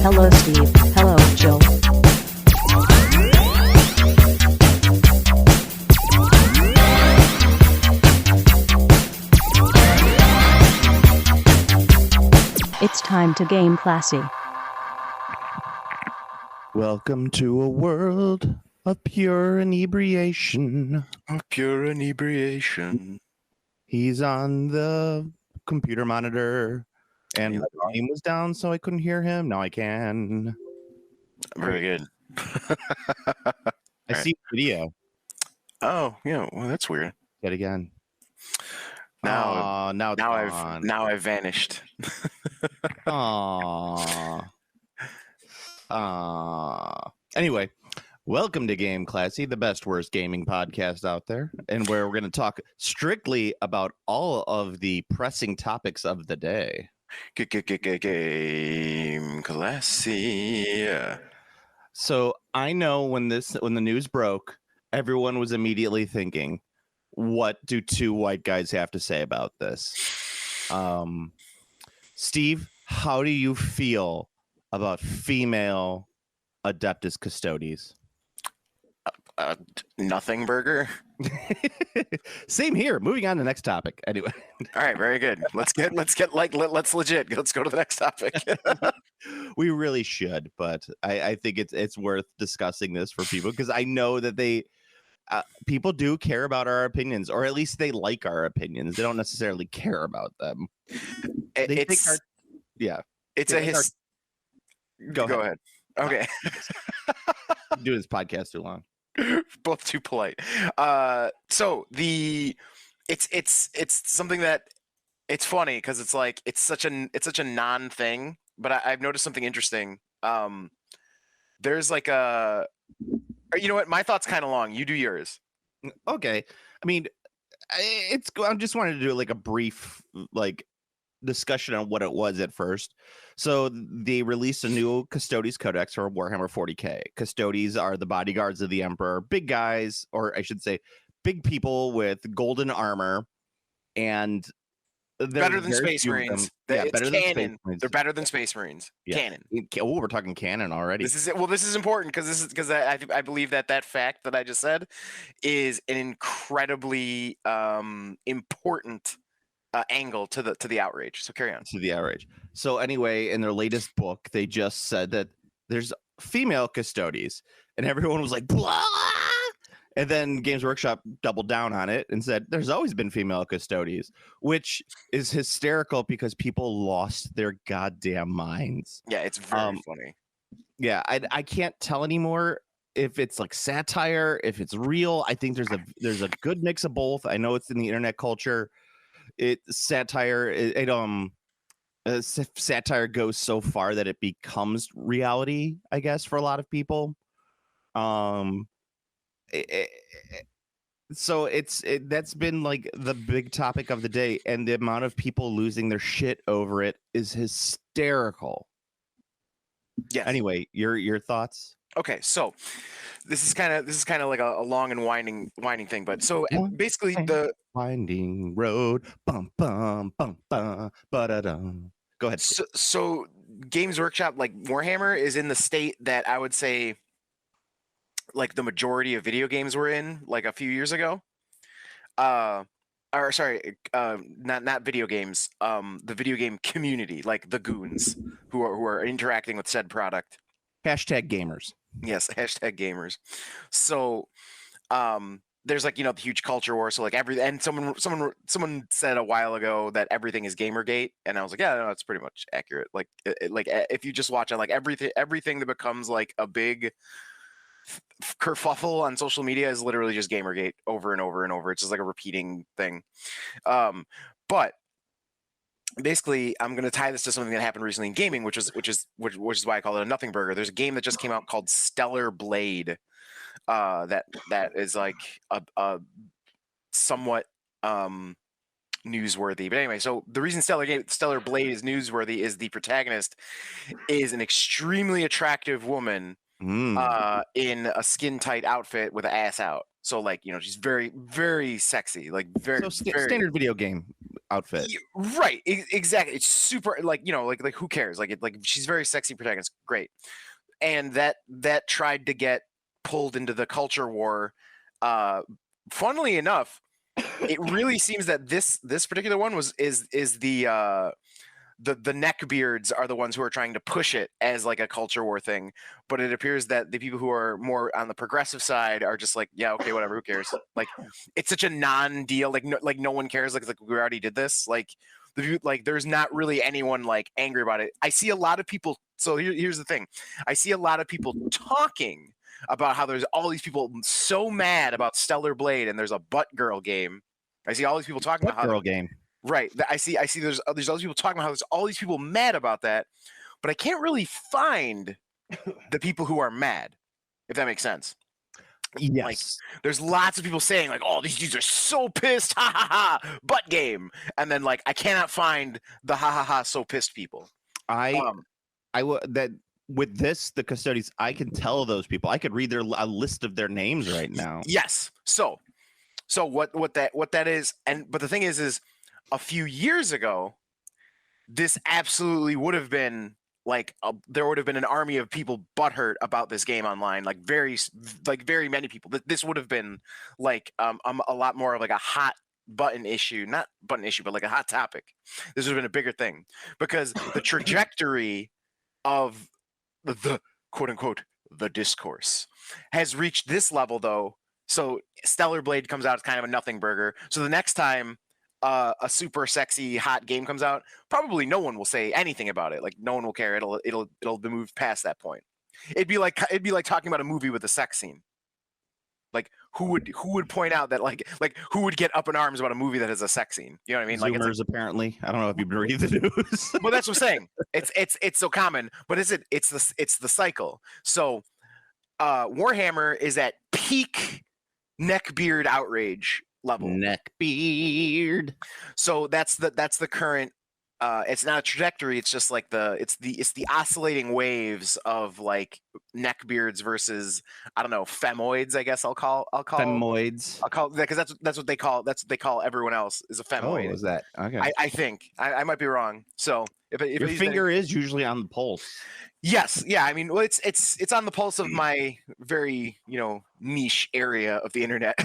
Hello, Steve. Hello, Jill. It's time to game classy. Welcome to a world of pure inebriation. Of pure inebriation. He's on the computer monitor, and the volume was down, so I couldn't hear him. Now I can. Very good. I see video. Oh, yeah. Well, that's weird. Yet again. Now it's gone. I've vanished. Anyway, welcome to Game Classy, the best worst gaming podcast out there, and where we're going to talk strictly about all of the pressing topics of the day. Game Classy. So I know when the news broke, everyone was immediately thinking, what do two white guys have to say about this? Steve, how do you feel about female adeptus custodes? Nothing burger. Same here. Moving on to the next topic. Anyway. All right, very good. Let's go to the next topic. We really should, but I think it's worth discussing this for people because I know that people do care about our opinions, or at least they like our opinions. They don't necessarily care about them. Go ahead. Okay. Doing this podcast too long. Both too polite. So it's something that it's funny because it's like it's such a non thing, but I've noticed something interesting. There's like you know what? My thought's kind of long. You do yours. Okay. I mean, I just wanted to do like a brief discussion on what it was at first. So they released a new Custodes Codex for Warhammer 40k. Custodes are the bodyguards of the Emperor, big guys, or I should say, big people with golden armor, and better than Space Marines. Yeah, better than Space Marines. They're better than Space Marines. Yeah. Canon. Oh, we're talking canon already. This is important because I believe that fact that I just said is an incredibly important angle to the outrage. So carry on. To the outrage. So anyway, in their latest book, they just said that there's female custodes, and everyone was like, blah! And then Games Workshop doubled down on it and said there's always been female custodes, which is hysterical because people lost their goddamn minds. Yeah, it's very funny. Yeah, I can't tell anymore if it's like satire, if it's real. I think there's a good mix of both. I know it's in the internet culture. Satire goes so far that it becomes reality, I guess, for a lot of people. So that's been like the big topic of the day, and the amount of people losing their shit over it is hysterical. Yes. Anyway, your thoughts? Okay, so this is kind of like a long and winding thing, but so basically the winding road, bum bum bum bum, ba-da-dum. Go ahead. So Games Workshop, like Warhammer, is in the state that I would say like the majority of video games were in like a few years ago. Not video games. The video game community, like the goons who are interacting with said product. Hashtag gamers. Yes, hashtag gamers. So there's like, the huge culture war. So like someone said a while ago that everything is Gamergate, and I was like, yeah, no, that's pretty much accurate. Like like if you just watch it, like everything that becomes like a big kerfuffle on social media is literally just Gamergate over and over and over. It's just like a repeating thing. But basically, I'm going to tie this to something that happened recently in gaming, which is why I call it a nothing burger. There's a game that just came out called Stellar Blade. That is like a somewhat newsworthy. But anyway, so the reason Stellar Blade is newsworthy is the protagonist is an extremely attractive woman in a skin tight outfit with an ass out. So like, she's very, very sexy, like very, standard video game outfit. Right, exactly. It's super like, you know, like who cares? Like she's very sexy protagonist, great. And that tried to get pulled into the culture war. Funnily enough, it really seems that this particular one is the neckbeards are the ones who are trying to push it as like a culture war thing, but it appears that the people who are more on the progressive side are just like, yeah, okay, whatever, who cares? Like, it's such a non-deal. Like no one cares. Like we already did this. Like there's not really anyone like angry about it. I see a lot of people. So here's the thing. I see a lot of people talking about how there's all these people so mad about Stellar Blade and there's a butt girl game. I see all these people talking about how girl game. Right. I see there's all these people talking about how there's all these people mad about that, but I can't really find the people who are mad, if that makes sense. Yes. Like, there's lots of people saying like, "Oh, these dudes are so pissed, ha ha ha, butt game," and then like I cannot find the ha ha ha so pissed people. That with this, the Custodes, I can tell those people. I could read a list of their names right now. Yes. So what that is, but the thing is a few years ago, this absolutely would have been like there would have been an army of people butthurt about this game online, like very many people. This would have been like a lot more of like a hot button issue, not button issue, but like a hot topic. This would have been a bigger thing because the trajectory of the quote unquote the discourse has reached this level though. So Stellar Blade comes out as kind of a nothing burger. So the next time a super sexy hot game comes out, probably no one will say anything about it. Like no one will care. It'll be moved past that point. It'd be like talking about a movie with a sex scene. Like who would point out that like who would get up in arms about a movie that has a sex scene? You know what I mean? Zoomers, like, apparently. I don't know if you've been reading the news. Well, that's what I'm saying. It's so common, but it's the cycle. So Warhammer is at peak neckbeard outrage level. Neckbeard. So that's the current. It's not a trajectory. It's just like it's the oscillating waves of like neckbeards versus, I don't know, femoids. I guess I'll call femoids. I'll call because that's what they call everyone else is a femoid. Oh, is that okay? I think I might be wrong. So if your finger is usually on the pulse. Yes, yeah. I mean, well, it's on the pulse of my very niche area of the internet.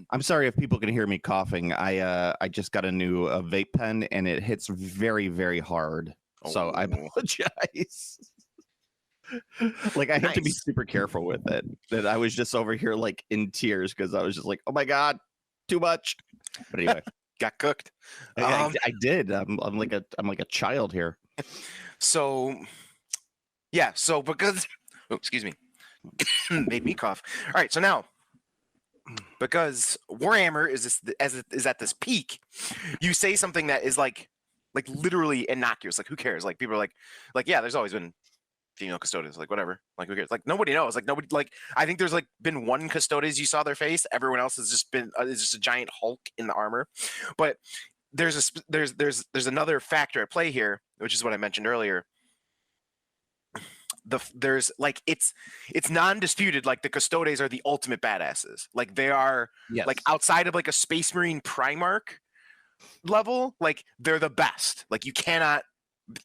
I'm sorry if people can hear me coughing. I just got a new vape pen and it hits very, very hard. So I apologize. Like I have to be super careful with it. That I was just over here like in tears because I was just like, oh my god, too much. But anyway, got cooked. I did. I'm like a child here. So yeah. So because excuse me, made me cough. All right. So now, because Warhammer is at this peak, you say something that is like literally innocuous. Like who cares? Like people are like yeah, there's always been female custodes. Like whatever. Like who cares? Like nobody knows. Like nobody. Like I think there's like been one custodes you saw their face. Everyone else has just been is just a giant Hulk in the armor. But there's another factor at play here, which is what I mentioned earlier. There's like it's non-disputed, like the custodes are the ultimate badasses. Like they are like outside of like a Space Marine Primarch level, like they're the best. Like you cannot,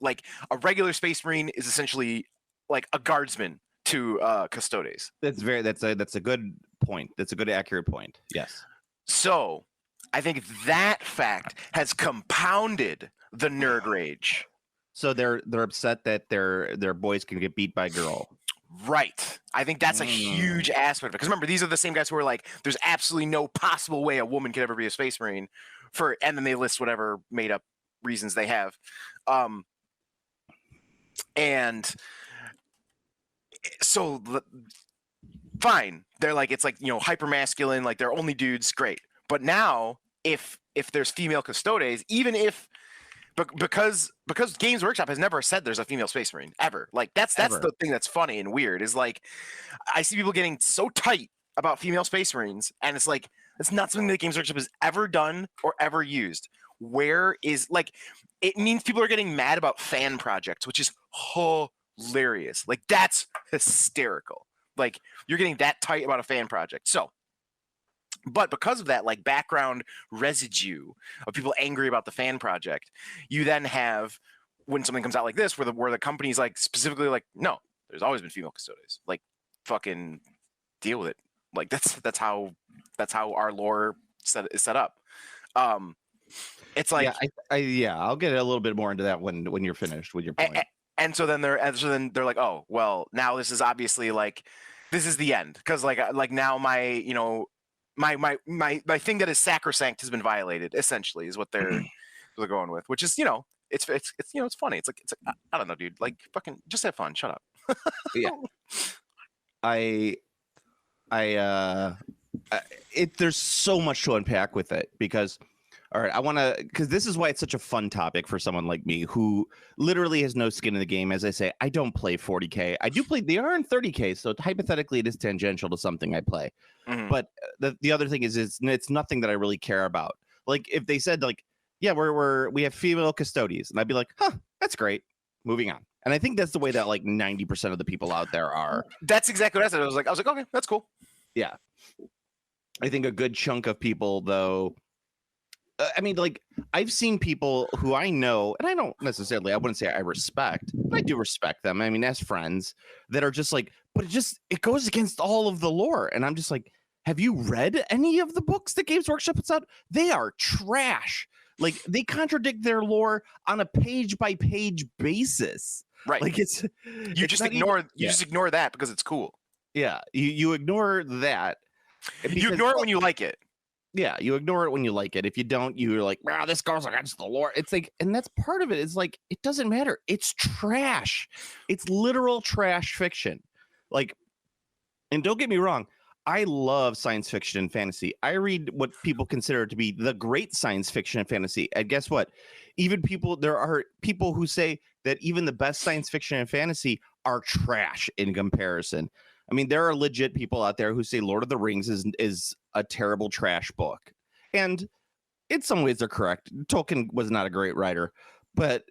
like a regular Space Marine is essentially like a guardsman to custodes. That's a good point. That's a good accurate point. Yes. So I think that fact has compounded the nerd rage. So they're upset that their boys can get beat by a girl. Right. I think that's a huge aspect of it. Because remember, these are the same guys who are like, there's absolutely no possible way a woman could ever be a Space Marine. And then they list whatever made up reasons they have. And so fine. They're like, it's like, hyper masculine, like they're only dudes, great. But now if there's female custodes, even if because Games Workshop has never said there's a female Space Marine ever. Like that's the thing that's funny and weird is like I see people getting so tight about female Space Marines, and it's like it's not something that Games Workshop has ever done or ever used. Where is like it means people are getting mad about fan projects, which is hilarious. Like that's hysterical. Like you're getting that tight about a fan project. So But because of that, like background residue of people angry about the fan project, you then have when something comes out like this, where the company's like specifically like, no, there's always been female custodes. Like, fucking deal with it. Like that's how our lore is set up. It's like I'll get a little bit more into that when you're finished with your point. And so then they're like, oh well, now this is obviously like this is the end because like now my my thing that is sacrosanct has been violated. Essentially, is what they're going with, which is it's it's funny. It's like I don't know, dude. Like fucking just have fun. Shut up. Yeah. There's so much to unpack with it because, all right, because this is why it's such a fun topic for someone like me who literally has no skin in the game. As I say, I don't play 40K. I do play, they are in 30K, so hypothetically it is tangential to something I play. Mhm. But the other thing is it's nothing that I really care about. Like if they said like, yeah, we have female custodies, and I'd be like, huh, that's great. Moving on. And I think that's the way that like 90% of the people out there are. That's exactly what I said. I was like, okay, that's cool. Yeah. I think a good chunk of people, though, I mean, like, I've seen people who I know, and I wouldn't say I respect, but I do respect them. I mean, as friends that are just like, but it goes against all of the lore. And I'm just like, have you read any of the books that Games Workshop puts out? They are trash. Like, they contradict their lore on a page by page basis. Right. Like you just ignore that because it's cool. Yeah. You ignore that. You ignore it when you like it. Yeah, you ignore it when you like it. If you don't, you're like, wow, this goes against the lore. It's like, and that's part of it. It's like, it doesn't matter. It's trash. It's literal trash fiction. Like, and don't get me wrong, I love science fiction and fantasy. I read what people consider to be the great science fiction and fantasy. And guess what? There are people who say that even the best science fiction and fantasy are trash in comparison. I mean, there are legit people out there who say Lord of the Rings is a terrible trash book. And in some ways they're correct. Tolkien was not a great writer, but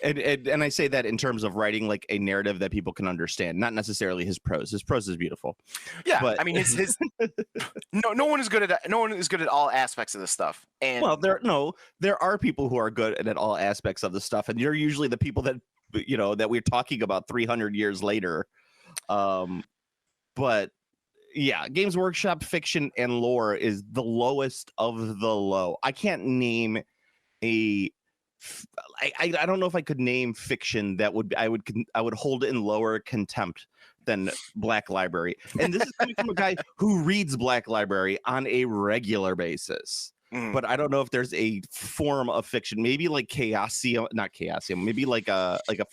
and I say that in terms of writing like a narrative that people can understand, not necessarily his prose. His prose is beautiful. Yeah, but I mean his no one is good at all aspects of this stuff. And well, there are people who are good at all aspects of the stuff, and you're usually the people that that we're talking about 300 years later. But yeah, Games Workshop fiction and lore is the lowest of the low. I can't name I don't know if I could name fiction that I would hold in lower contempt than Black Library. And this is coming from a guy who reads Black Library on a regular basis. But I don't know if there's a form of fiction, maybe like not Chaosium, maybe like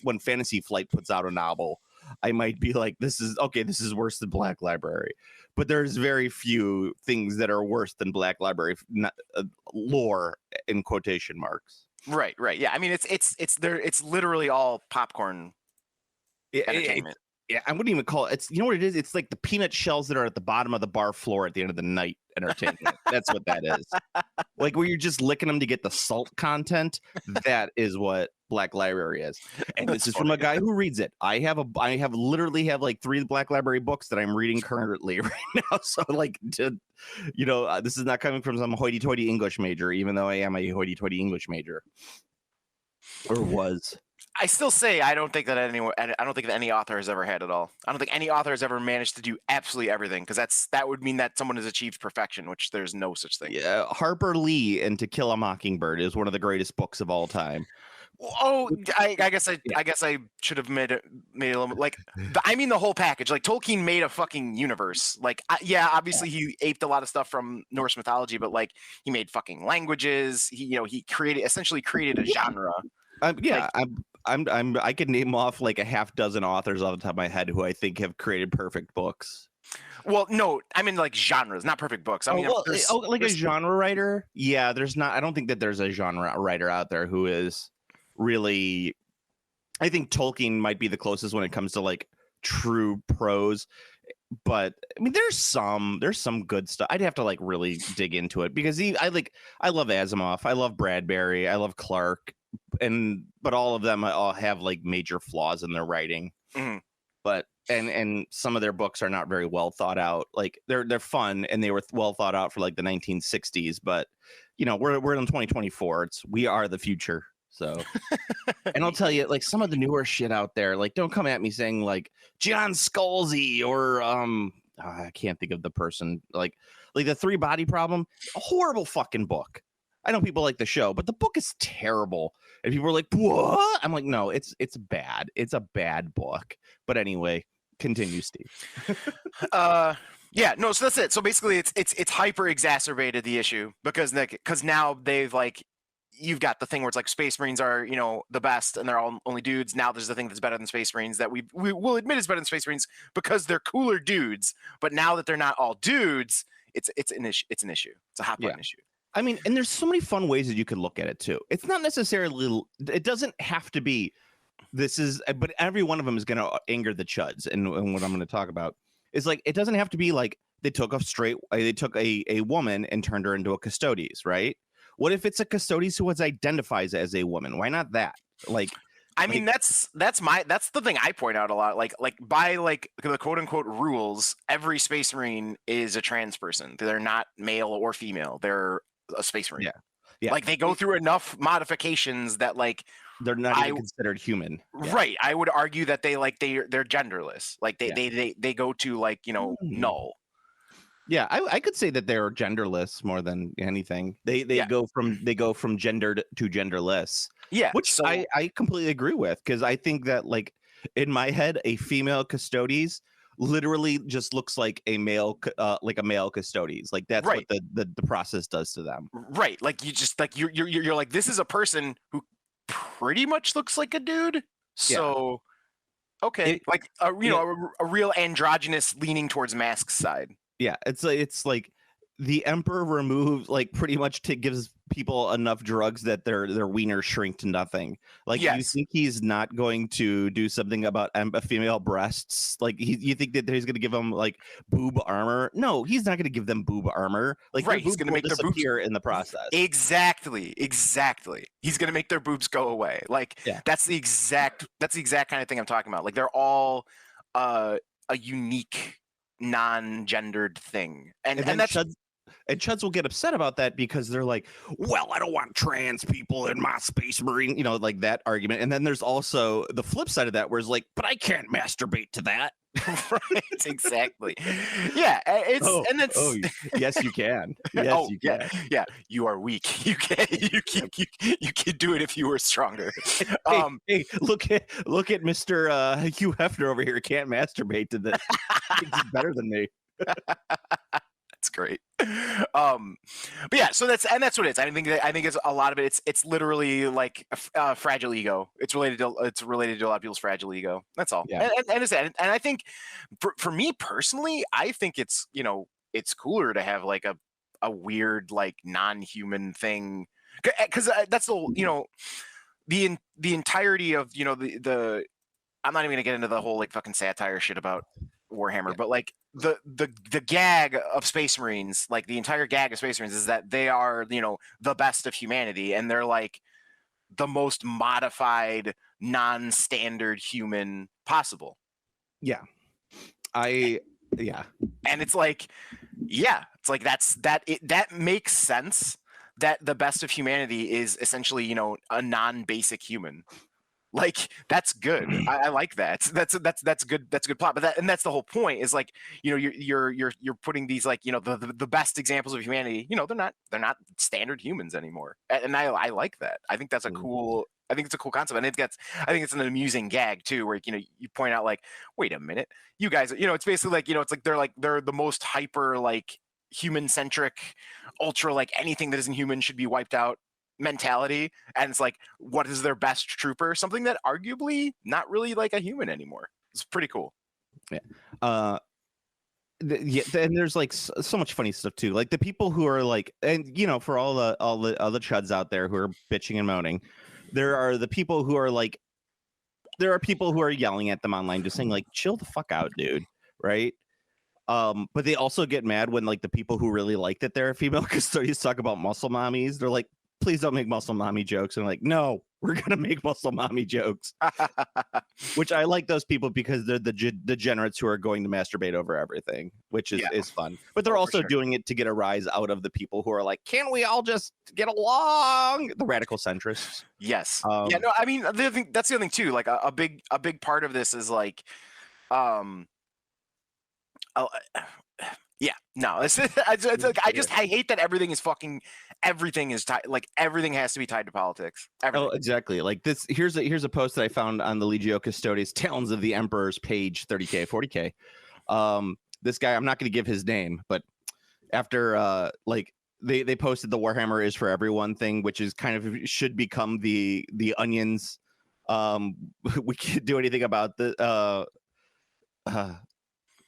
when Fantasy Flight puts out a novel, I might be like, this is worse than Black Library. But there's very few things that are worse than Black Library lore in quotation marks. Right. Yeah. I mean, it's literally all popcorn entertainment. Yeah, I wouldn't even call it. It's, you know what it is? It's like the peanut shells that are at the bottom of the bar floor at the end of the night entertainment. That's what that is. Like where you're just licking them to get the salt content. That is what Black Library is. And this is from a guy who reads it. I literally have like 3 Black Library books that I'm reading currently right now. So like, this is not coming from some hoity-toity English major, even though I am a hoity-toity English major, or was. I still say I don't think that any author has ever had it all. I don't think any author has ever managed to do absolutely everything, because that would mean that someone has achieved perfection, which there's no such thing. Yeah, Harper Lee and To Kill a Mockingbird is one of the greatest books of all time. Oh, I guess I should have made it a little like. I mean the whole package. Like Tolkien made a fucking universe. Like obviously he aped a lot of stuff from Norse mythology, but like he made fucking languages. He essentially created a genre. I could name off like a half dozen authors off the top of my head who I think have created perfect books. Well, no, I mean like genres, not perfect books. I mean, like a genre writer. Yeah, there's not. I don't think that there's a genre writer out there who is really. I think Tolkien might be the closest when it comes to like true prose. But I mean, there's some good stuff. I'd have to like really dig into it because I love Asimov, I love Bradbury, I love Clark. But all of them all have like major flaws in their writing. Mm-hmm. But and some of their books are not very well thought out. Like they're fun and they were well thought out for like the 1960s, but you know, we're in 2024. We are the future. So, and I'll tell you, like some of the newer shit out there, like don't come at me saying like John Scalzi or I can't think of the person, like the Three Body Problem, a horrible fucking book. I know people like the show, but the book is terrible. And people are like, what? I'm like, no, it's bad. It's a bad book. But anyway, continue, Steve. Yeah, no, so that's it. So basically it's hyper exacerbated the issue because now they've like, you've got the thing where it's like Space Marines are, you know, the best and they're all only dudes. Now there's the thing that's better than Space Marines that we will admit is better than Space Marines because they're cooler dudes. But now that they're not all dudes, it's an issue. It's a hot button issue. I mean, and there's so many fun ways that you could look at it too. It's not necessarily, it doesn't have to be, but every one of them is going to anger the chuds. And what I'm going to talk about is like, it doesn't have to be like they took a woman and turned her into a custodes, right? What if it's a custodes who identifies as a woman? Why not that? Like, I mean, that's the thing I point out a lot. Like by like the quote unquote rules, every Space Marine is a trans person. They're not male or female. They're a Space Marine. Yeah. Like they go through enough modifications that like they're not even considered human. Right. I would argue that they're genderless. Like they go to like, you know, null. Yeah, I could say that they're genderless more than anything. They go from gendered to genderless. Yeah, which I completely agree with, because I think that like in my head, a female custodes literally just looks like a male custodes. Like that's what the process does to them. Right. Like you just like you're like, this is a person who pretty much looks like a dude. So okay, like a real androgynous leaning towards mask side. Yeah, it's like the Emperor removes like pretty much gives people enough drugs that their wiener shrink to nothing. Like you think he's not going to do something about female breasts? Like you think that he's going to give them like boob armor? No, he's not going to give them boob armor. Like he's going to make their boobs disappear in the process. Exactly. He's going to make their boobs go away. Like that's the exact kind of thing I'm talking about. Like they're all a unique non-gendered thing, and that's chuds will get upset about that because they're like, well, I don't want trans people in my Space Marine, you know, like that argument. And then there's also the flip side of that where it's like, but I can't masturbate to that. Right, exactly. Yeah, yes you can. Yes, you can. Yeah, you are weak. You can do it if you were stronger. Hey, look at Mr. Hugh Hefner over here. Can't masturbate to this. He's better than me. That's great. But yeah, so that's what it is. I think it's a lot of it. It's literally like a fragile ego. It's related to a lot of people's fragile ego. That's all. Yeah. And I think for me personally, I think it's, you know, it's cooler to have like a weird like non-human thing, because that's the, you know, the entirety of, you know, the I'm not even gonna get into the whole like fucking satire shit about Warhammer, but like the gag of Space Marines, like the entire gag of Space Marines is that they are, you know, the best of humanity, and they're like the most modified non-standard human possible. And it's like that makes sense, that the best of humanity is essentially, you know, a non-basic human. Like that's good. I like that. That's good. That's a good plot. But that's the whole point. Is like, you know, you're putting these like, you know, the best examples of humanity. You know, they're not standard humans anymore. And I like that. I think that's a cool. I think it's a cool concept, and I think it's an amusing gag too, where, you know, you point out like, wait a minute, you guys, you know, it's basically like, you know, it's like they're the most hyper like human centric, ultra like anything that isn't human should be wiped out mentality, and it's like, what is their best trooper? Something that arguably not really like a human anymore. It's pretty cool. And there's like so much funny stuff too, like the people who are like, and you know, for all the other chuds out there who are bitching and moaning, there are the people who are like, there are people who are yelling at them online just saying like, chill the fuck out, dude, right? But they also get mad when like the people who really like that they're female custodians talk about muscle mommies. They're like, please don't make muscle mommy jokes. And I'm like, no, We're gonna make muscle mommy jokes, which I like those people because they're the degenerates who are going to masturbate over everything, which is fun. But they're also doing it to get a rise out of the people who are like, "Can we all just get along?" The radical centrists. Yes. Yeah. No. I mean, that's the other thing too. Like a big part of this is like, yeah. No. It's like I hate that everything is tied. Like everything has to be tied to politics. Everything. Oh, exactly. Like this. Here's a post that I found on the Legio Custodes Talons of the Emperor's page 30K 40K. This guy, I'm not going to give his name, but after they posted the Warhammer is for everyone thing, which is kind of should become the Onions. We can't do anything about the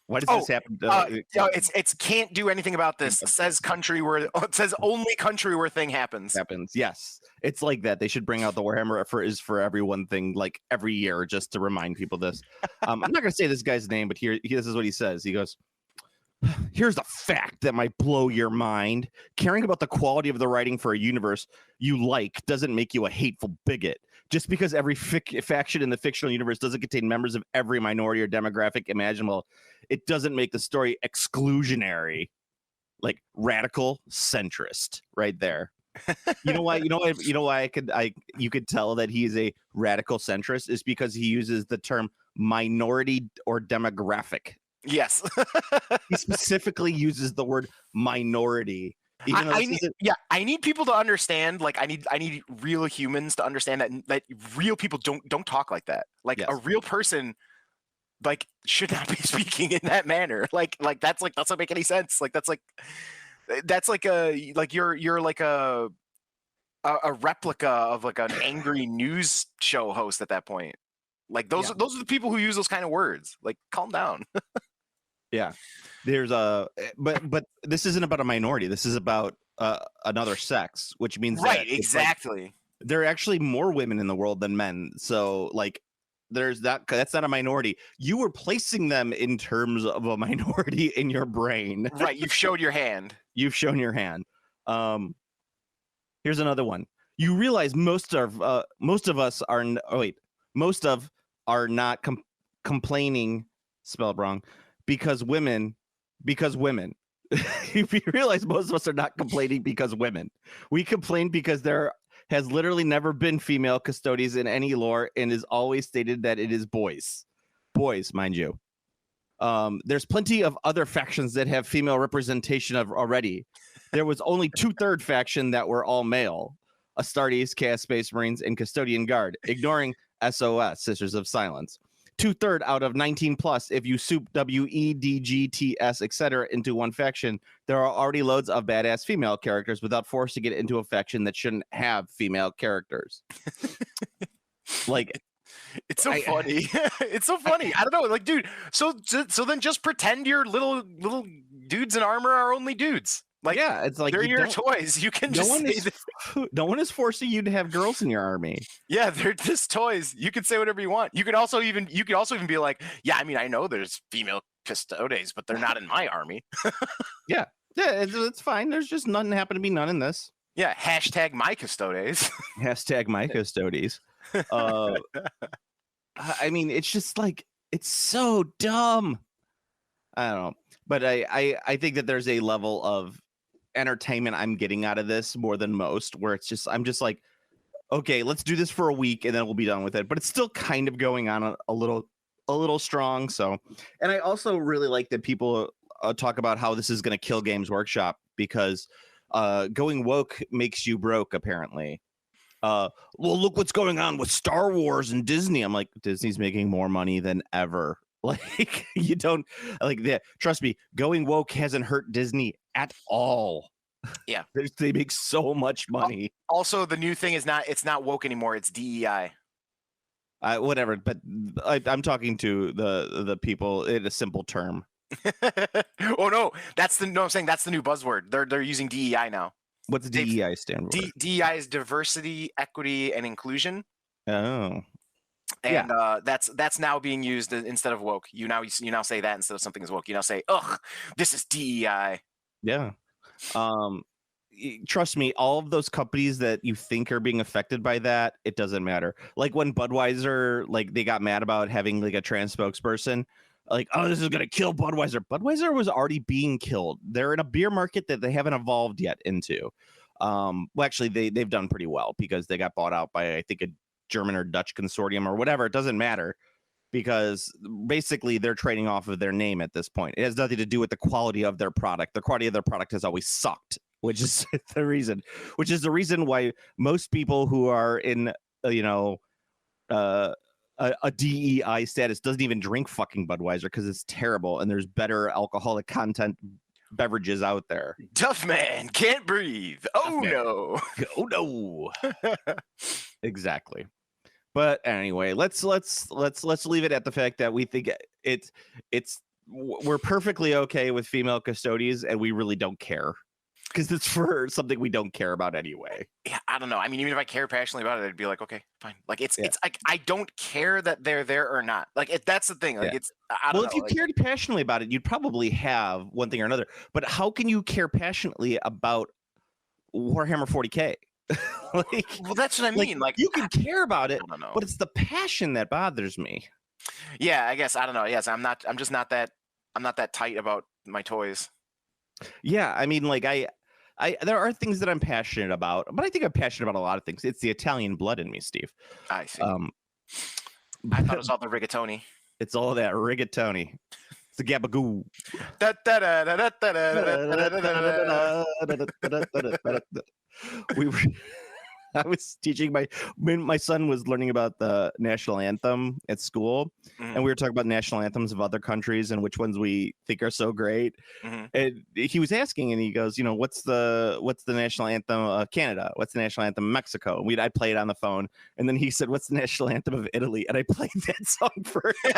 why does this happen? It's can't do anything about this. It says only country where thing happens. Yes, it's like that. They should bring out the Warhammer is for everyone thing like every year just to remind people this. I'm not gonna say this guy's name, but this is what he says. He goes, "Here's a fact that might blow your mind. Caring about the quality of the writing for a universe you like doesn't make you a hateful bigot. Just because every faction in the fictional universe doesn't contain members of every minority or demographic imaginable, it doesn't make the story exclusionary." Like radical centrist right there. You know why? You could tell that he is a radical centrist is because he uses the term minority or demographic. Yes. He specifically uses the word minority. I need people to understand. Like, I need real humans to understand that real people don't talk like that. Like a real person, like should not be speaking in that manner. Like that's not make any sense. Like that's like you're like a replica of like an angry news show host at that point. Like those are the people who use those kind of words. Like, calm down. Yeah, there's but this isn't about a minority. This is about another sex, which means right, exactly. Like, there are actually more women in the world than men. So like, there's that's not a minority. You were placing them in terms of a minority in your brain. Right, you've showed your hand. You've shown your hand. Here's another one. You realize most of us are not complaining. Spelled wrong. Because women. You realize most of us are not complaining because women. We complain because there has literally never been female custodes in any lore and is always stated that it is boys, mind you. There's plenty of other factions that have female representation of already. There was only 2/3 faction that were all male: Astartes, Chaos Space Marines, and Custodian Guard, ignoring SOS, Sisters of Silence. 2/3 out of 19 plus, if you soup WEDGTS, etc. into one faction, there are already loads of badass female characters without forcing it into a faction that shouldn't have female characters. Like, it's so funny. It's so funny. I don't know. Like, dude, so then just pretend your little dudes in armor are only dudes. Like, yeah, it's like they're your toys. You can no one is forcing you to have girls in your army. Yeah, they're just toys. You can say whatever you want. You could also even be like, yeah, I mean, I know there's female custodes, but they're not in my army. Yeah, it's fine. There's just none happen to be none in this. Yeah, hashtag my custodes. Hashtag my custodes. I mean, it's just like, it's so dumb. I don't know, but I think that there's a level of entertainment I'm getting out of this more than most, where I'm just like, okay, let's do this for a week and then we'll be done with it. But it's still kind of going on a little strong. So, and I also really like that people talk about how this is going to kill Games Workshop because going woke makes you broke, apparently. Well, look what's going on with Star Wars and Disney. I'm like, Disney's making more money than ever. Like, you don't like that. Trust me, going woke hasn't hurt Disney at all. Yeah, they make so much money. Also, the new thing is it's not woke anymore. It's DEI. Whatever, but I'm talking to the people in a simple term. Oh no, I'm saying that's the new buzzword. They're using DEI now. What's DEI stand for? DEI is diversity, equity, and inclusion. Oh. And that's now being used instead of woke. You now say that instead of something is woke. You now say, ugh, this is DEI. Yeah. trust me, all of those companies that you think are being affected by that, it doesn't matter. Like when Budweiser, like they got mad about having like a trans spokesperson, like, oh, this is gonna kill Budweiser. Budweiser was already being killed. They're in a beer market that they haven't evolved yet into. Well, actually, they've done pretty well because they got bought out by, I think, a German or Dutch consortium or whatever. It doesn't matter because basically they're trading off of their name at this point. It has nothing to do with the quality of their product. The quality of their product has always sucked, which is the reason why most people who are in, a DEI status doesn't even drink fucking Budweiser because it's terrible and there's better alcoholic content beverages out there. Tough man can't breathe. Oh no. Oh no. Exactly. But anyway, let's leave it at the fact that we think we're perfectly okay with female custodians and we really don't care because it's for something we don't care about anyway. Yeah, I don't know. I mean, even if I care passionately about it, I'd be like, okay, fine. Like it's like I don't care that they're there or not. Like that's the thing. Like I don't know. If you cared passionately about it, you'd probably have one thing or another. But how can you care passionately about Warhammer 40K? Well, that's what I mean. Like you can care about it, I don't know. but it's the passion that bothers me. Yeah, I guess I don't know. Yes, I'm not that tight about my toys. Yeah, I mean, like I there are things that I'm passionate about, but I think I'm passionate about a lot of things. It's the Italian blood in me, Steve. I see. I thought it was all the rigatoni. It's all that rigatoni. It's the gabagoo. I was teaching my son was learning about the national anthem at school, and we were talking about national anthems of other countries and which ones we think are so great. And he was asking, and he goes, what's the national anthem of Canada? What's the national anthem of Mexico? And I played on the phone, and then he said, what's the national anthem of Italy? And I played that song for him.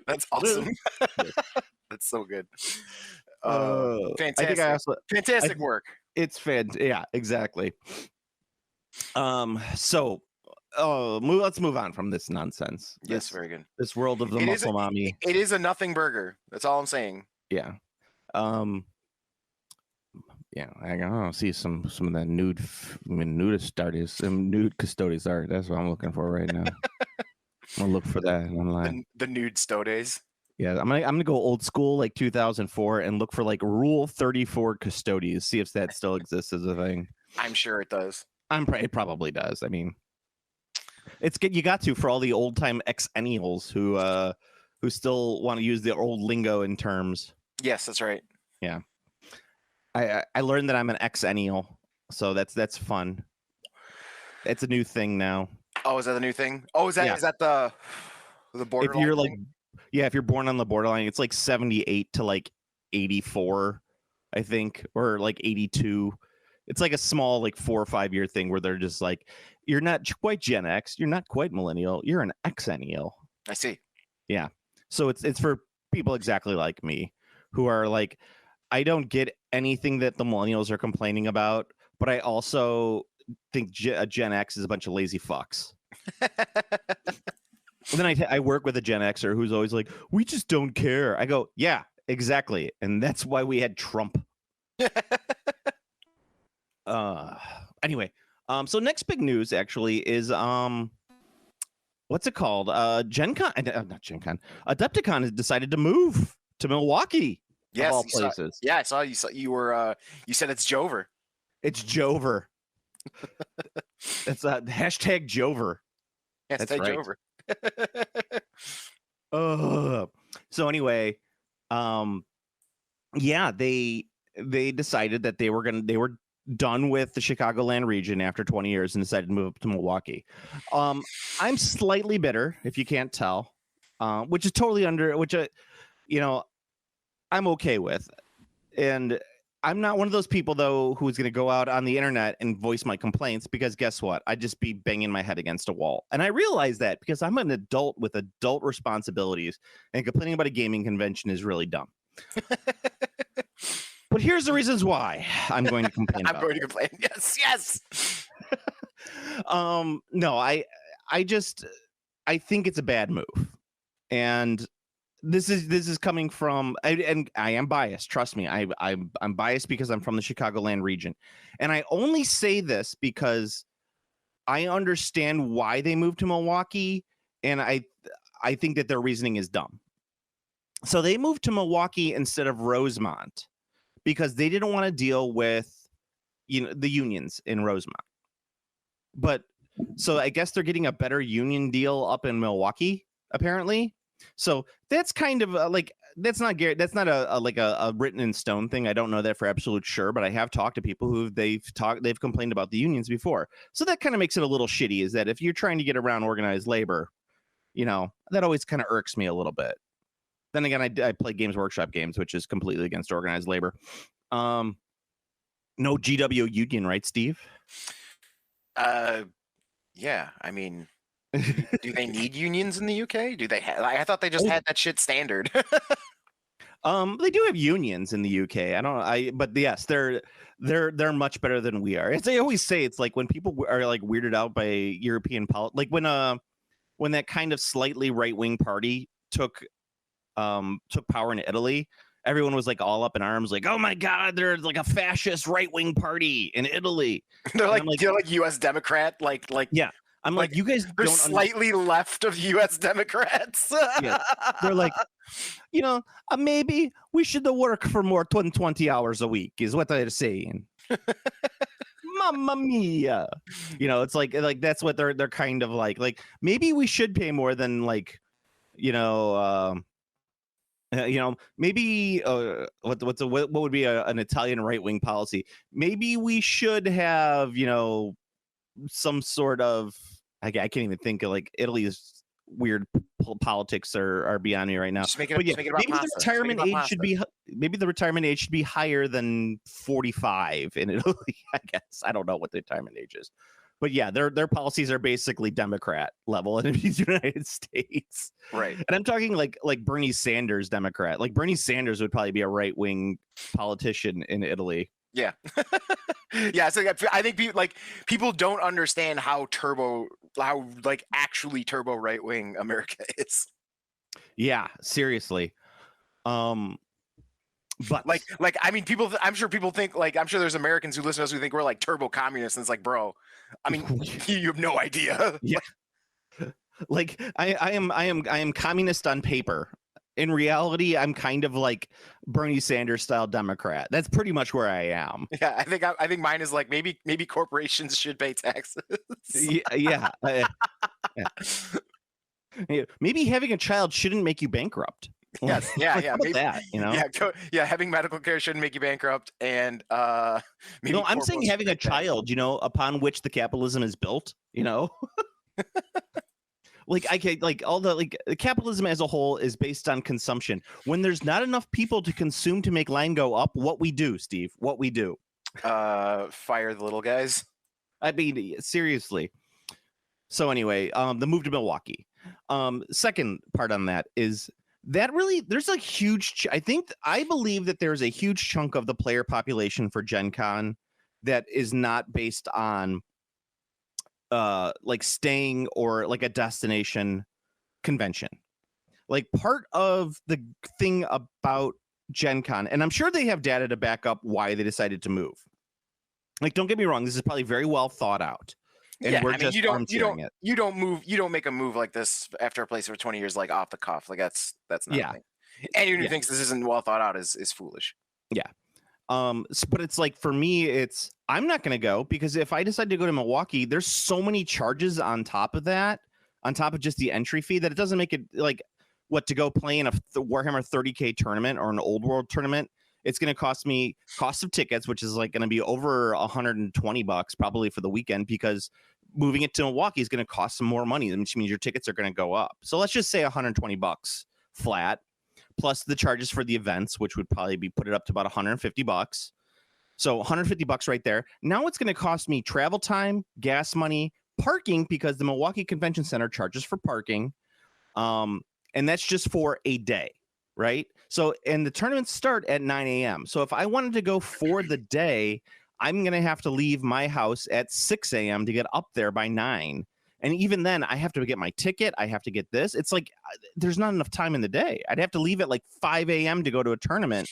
That's awesome. That's so good. Fantastic. Fantastic work. It's fantastic. Yeah, exactly. So let's move on from this nonsense. Yes, very good. This world of the muscle mommy. It is a nothing burger. That's all I'm saying. Yeah. Yeah, I don't see some of that nudist artists, some nude custodies art. That's what I'm looking for right now. I'm gonna look for that online. The nude stodes. Yeah, I'm gonna go old school, like 2004, and look for like Rule 34 custodies. See if that still exists as a thing. I'm sure it does. It probably does. I mean, it's good. You got to for all the old time exennials who still want to use the old lingo and terms. Yes, that's right. Yeah. I learned that I'm an exennial, so that's fun. It's a new thing now. Oh, is that the new thing? Oh, is that the borderline? If you're like, if you're born on the borderline, it's like 78 to like 84, I think, or like 82. It's like a small like 4 or 5 year thing where they're just like, you're not quite Gen X, you're not quite millennial, you're an exennial. I see. Yeah. So it's for people exactly like me who are like, I don't get anything that the millennials are complaining about, but I also think Gen X is a bunch of lazy fucks. And then I work with a Gen Xer who's always like, we just don't care. I go, yeah, exactly. And that's why we had Trump. Anyway, so next big news actually is what's it called? Not Gen Con. Adepticon has decided to move to Milwaukee. Yes, of all places. I saw you were you said it's Jover. It's Jover. It's a hashtag Jover. Hashtag Jover. So anyway, they decided that they were done with the Chicagoland region after 20 years and decided to move up to Milwaukee. I'm slightly bitter, if you can't tell, which is totally I'm okay with. And I'm not one of those people, though, who's going to go out on the internet and voice my complaints, because guess what? I'd just be banging my head against a wall. And I realize that because I'm an adult with adult responsibilities, and complaining about a gaming convention is really dumb. But here's the reasons why I'm going to complain. I'm going to complain. Yes. No, I think it's a bad move. And this is coming from, and I am biased. Trust me, I'm biased because I'm from the Chicagoland region, and I only say this because I understand why they moved to Milwaukee, and I think that their reasoning is dumb. So they moved to Milwaukee instead of Rosemont because they didn't want to deal with the unions in Rosemont. But so I guess they're getting a better union deal up in Milwaukee, apparently. So that's kind of that's not a written in stone thing. I don't know that for absolute sure, but I have talked to people who they've complained about the unions before. So that kind of makes it a little shitty, is that if you're trying to get around organized labor, that always kind of irks me a little bit. Then again, I play Games Workshop games, which is completely against organized labor. No GW union, right, Steve? Yeah, I mean, do they need unions in the UK? Do they have? I thought they just had that shit standard. They do have unions in the UK. But yes, they're much better than we are. As I always say, it's like when people are like weirded out by European politics, like when that kind of slightly right wing party took power in Italy. Everyone was like all up in arms, like, oh my God, they're like a fascist right wing party in Italy. They're like U.S. Democrat, yeah. I'm like, you guys they're don't slightly left of U.S. Democrats. Yeah. They're like, maybe we should work for more than 20 hours a week is what they're saying. Mamma mia. It's like that's what they're kind of like maybe we should pay more than maybe what would be an Italian right wing policy? Maybe we should have some sort of I can't even think of Italy's weird politics are beyond me right now. Just make it about maybe the retirement age should be higher than 45 in Italy. I guess I don't know what the retirement age is. But yeah, their policies are basically Democrat level in the United States. Right. And I'm talking like Bernie Sanders Democrat. Like Bernie Sanders would probably be a right-wing politician in Italy. Yeah. Yeah. So I think people don't understand how actually turbo right-wing America is. Yeah, seriously. But I mean, I'm sure people think I'm sure there's Americans who listen to us who think we're like turbo communists, and it's like, bro, I mean, you have no idea. Yeah. Like I am communist on paper. In reality, I'm kind of like Bernie Sanders style Democrat. That's pretty much where I am. Yeah, I think mine is like maybe corporations should pay taxes. Yeah. Maybe having a child shouldn't make you bankrupt. Yes, yeah, maybe that, having medical care shouldn't make you bankrupt, and maybe no, I'm saying having a child, upon which the capitalism is built, capitalism as a whole is based on consumption. When there's not enough people to consume to make line go up, what we do, Steve, fire the little guys. I mean, seriously. So anyway, the move to Milwaukee. Second part on that is that really there's a huge I believe that there's a huge chunk of the player population for Gen Con that is not based on staying or like a destination convention. Like part of the thing about Gen Con, and I'm sure they have data to back up why they decided to move. Like, don't get me wrong, this is probably very well thought out. And yeah, we're just you don't make a move like this after a place for 20 years, like off the cuff. Like that's not a thing. Anyone who thinks this isn't well thought out is foolish. Yeah. But it's like, for me, I'm not going to go because if I decide to go to Milwaukee, there's so many charges on top of that, on top of just the entry fee, that it doesn't make it like to go play in a Warhammer 30K tournament or an Old World tournament. It's going to cost me cost of tickets, which is like going to be over $120 probably for the weekend, because moving it to Milwaukee is going to cost some more money, which means your tickets are going to go up. So let's just say $120 flat, plus the charges for the events, which would probably put it up to about $150. So $150 right there. Now it's going to cost me travel time, gas money, parking, because the Milwaukee Convention Center charges for parking. And that's just for a day, right? So, and the tournaments start at 9 a.m. So if I wanted to go for the day, I'm going to have to leave my house at 6 a.m. to get up there by 9. And even then, I have to get my ticket. I have to get this. It's like there's not enough time in the day. I'd have to leave at like 5 a.m. to go to a tournament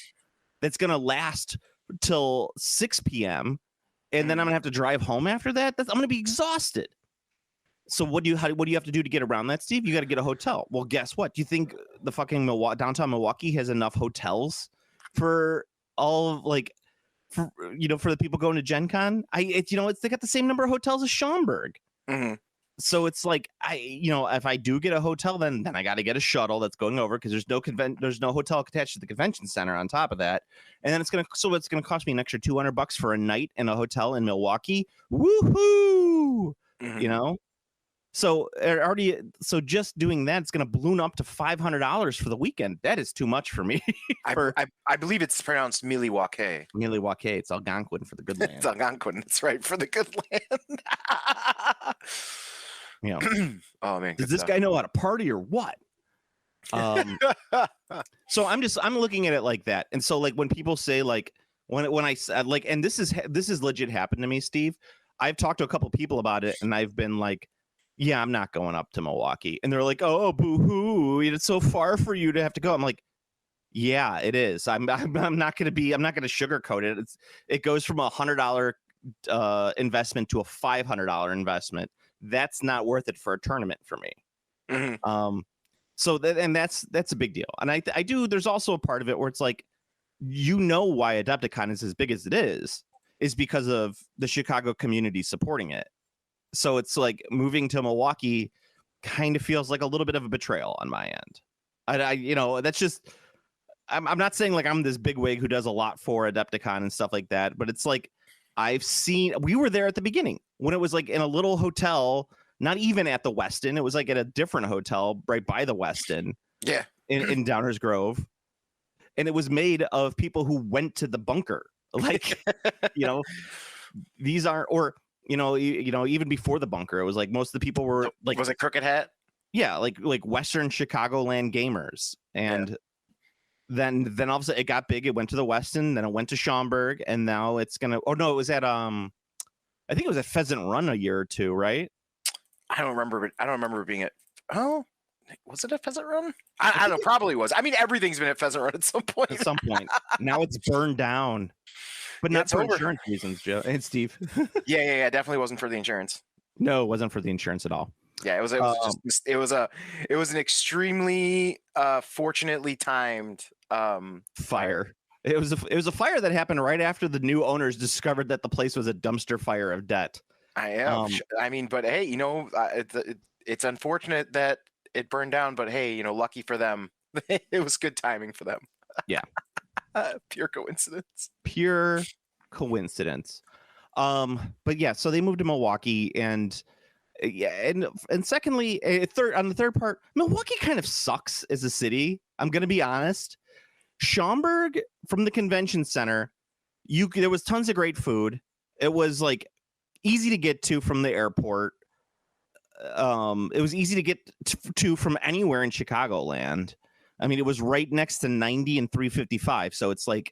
that's going to last till 6 p.m. And then I'm going to have to drive home after that. I'm going to be exhausted. So what do you have to do to get around that, Steve? You got to get a hotel. Well, guess what? Do you think the fucking downtown Milwaukee has enough hotels for all like, for the people going to Gen Con? They got the same number of hotels as Schaumburg. Mm-hmm. So it's like if I do get a hotel, then I got to get a shuttle that's going over because there's no hotel attached to the convention center on top of that, and then it's gonna cost me an extra $200 for a night in a hotel in Milwaukee. Woohoo! Mm-hmm. So just doing that, it's gonna balloon up to $500 for the weekend. That is too much for me. I believe it's pronounced Milwaukee. Milwaukee. It's Algonquin for the good land. It's Algonquin. That's right, for the good land. Oh man, does this guy know how to party or what? So I'm looking at it like that. And so like when people say like when I said like, and this is legit happened to me, Steve. I've talked to a couple people about it and I've been like, yeah, I'm not going up to Milwaukee. And they're like, oh, boo-hoo, it's so far for you to have to go. I'm like, yeah, it is. I'm not going to sugarcoat it. It goes from $100 investment to a $500 investment. That's not worth it for a tournament for me. Mm-hmm. So that's a big deal. And I do. There's also a part of it where it's like, why Adepticon is as big as it is because of the Chicago community supporting it. So it's like moving to Milwaukee kind of feels like a little bit of a betrayal on my end. That's just. I'm not saying like I'm this bigwig who does a lot for Adepticon and stuff like that, but it's like we were there at the beginning when it was like in a little hotel, not even at the Westin. It was like at a different hotel right by the Westin. Yeah. In Downers Grove. And it was made of people who went to the bunker. Like, these aren't, or, even before the bunker, it was like most of the people were like, was it Crooked Hat? Yeah. Like Western Chicagoland gamers. And then all of a sudden it got big. It went to the Westin, then it went to Schaumburg, and now it's going to, it was at, I think it was at Pheasant Run a year or two, right? I don't remember being at, was it a Pheasant Run? I don't know, probably was. I mean, everything's been at Pheasant Run at some point. Now it's burned down. But not for insurance reasons, Joe and Steve. Yeah. Definitely wasn't for the insurance. No, it wasn't for the insurance at all. Yeah, it was an extremely fortunately timed fire. It was a fire that happened right after the new owners discovered that the place was a dumpster fire of debt. I mean, but hey, it's unfortunate that it burned down, but hey, lucky for them, it was good timing for them. Yeah. Pure coincidence. But yeah, so they moved to Milwaukee, and secondly, on the third part, Milwaukee kind of sucks as a city. I'm gonna be honest. Schaumburg, from the convention center, there was tons of great food. It was like easy to get to from the airport. It was easy to get to from anywhere in Chicagoland. I mean, it was right next to 90 and 355. So it's like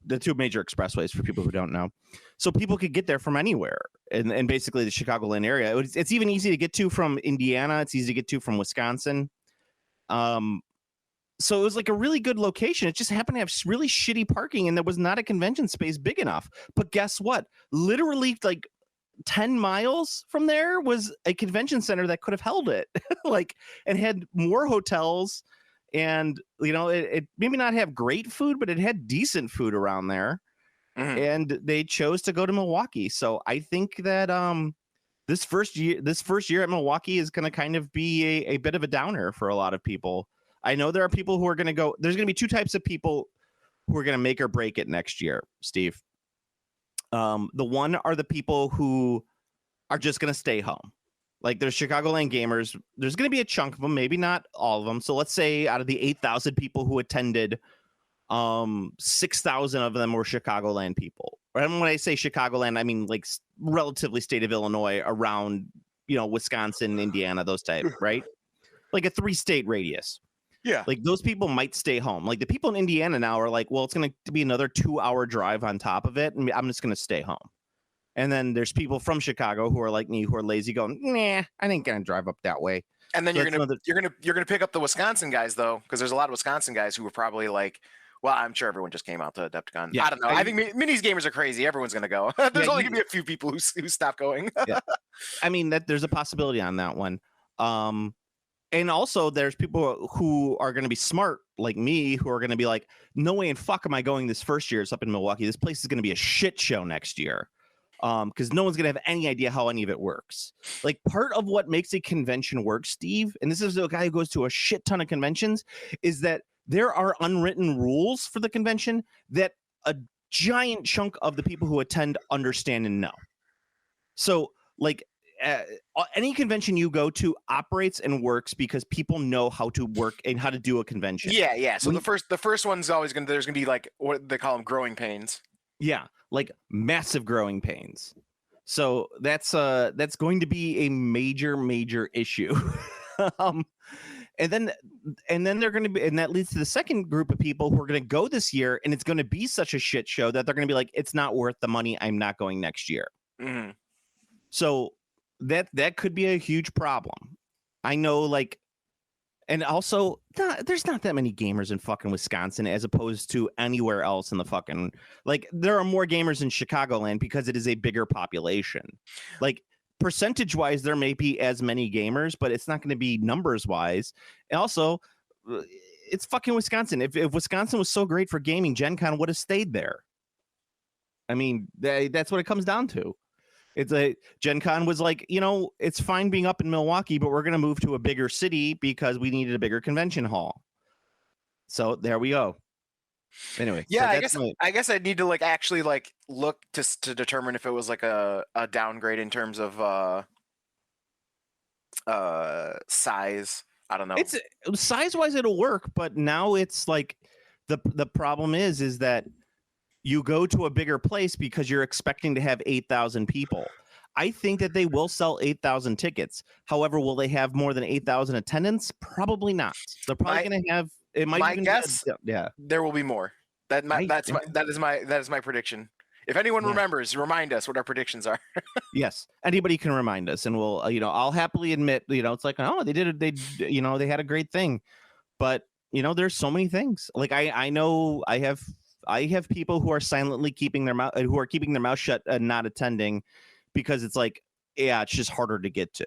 the two major expressways for people who don't know. So people could get there from anywhere and basically the Chicagoland area. It's even easy to get to from Indiana. It's easy to get to from Wisconsin. So it was like a really good location. It just happened to have really shitty parking, and there was not a convention space big enough. But guess what? Literally like 10 miles from there was a convention center that could have held it and had more hotels. And, it maybe not have great food, but it had decent food around there. Mm-hmm. And they chose to go to Milwaukee. So I think that this first year at Milwaukee is going to kind of be a bit of a downer for a lot of people. I know there are people who are going to go. There's going to be two types of people who are going to make or break it next year, Steve. The one are the people who are just going to stay home. Like there's Chicagoland gamers. There's going to be a chunk of them, maybe not all of them. So let's say out of the 8,000 people who attended, 6,000 of them were Chicagoland people. And when I say Chicagoland, I mean like relatively state of Illinois around, Wisconsin, Indiana, those type, right? Like a 3-state radius. Yeah. Like those people might stay home. Like the people in Indiana now are like, well, it's going to be another 2-hour drive on top of it, and I'm just going to stay home. And then there's people from Chicago who are like me, who are lazy, going, nah, I ain't gonna drive up that way. And then So you're gonna pick up the Wisconsin guys though, because there's a lot of Wisconsin guys who were probably like, well, I'm sure everyone just came out to Adepticon. Yeah, I don't know. I think minis gamers are crazy. Everyone's gonna go. There's only gonna be a few people who stop going. Yeah. I mean, that there's a possibility on that one. And also there's people who are going to be smart like me, who are going to be like, no way in fuck am I going this first year. It's up in Milwaukee. This place is going to be a shit show next year. Because no one's going to have any idea how any of it works. Like, part of what makes a convention work, Steve, and this is a guy who goes to a shit ton of conventions, is that there are unwritten rules for the convention that a giant chunk of the people who attend understand and know. So, like, any convention you go to operates and works because people know how to work and how to do a convention. Yeah. So the first one's always there's gonna be like what they call them, growing pains. Yeah, like massive growing pains. So that's going to be a major issue. And then they're going to be, and that leads to the second group of people who are going to go this year, and it's going to be such a shit show that they're going to be like, it's not worth the money. I'm not going next year. Mm-hmm. So that could be a huge problem. I know, like, and also there's not that many gamers in fucking Wisconsin as opposed to anywhere else in the fucking, like, there are more gamers in Chicagoland because it is a bigger population. Like, percentage wise, there may be as many gamers, but it's not going to be numbers wise. And also, it's fucking Wisconsin. If Wisconsin was so great for gaming, Gen Con would have stayed there. I mean, that's what it comes down to. It's a Gen Con was like, you know, it's fine being up in Milwaukee, but we're going to move to a bigger city because we needed a bigger convention hall. So there we go. Anyway, yeah, so I guess I'd need to like actually like look to determine if it was like a downgrade in terms of size. I don't know. It's size wise, it'll work, but now it's like the problem is that you go to a bigger place because you're expecting to have 8,000 people. I think that they will sell 8,000 tickets. However, will they have more than 8,000 attendance? Probably not. They're probably going to have. It might. My guess. Yeah. There will be more. That is my prediction. If anyone remembers, remind us what our predictions are. Yes, anybody can remind us, and we'll. I'll happily admit. It's like, oh, they did it. They had a great thing, but there's so many things. Like I know I have people who are silently keeping their mouth shut and not attending because it's like, yeah, it's just harder to get to.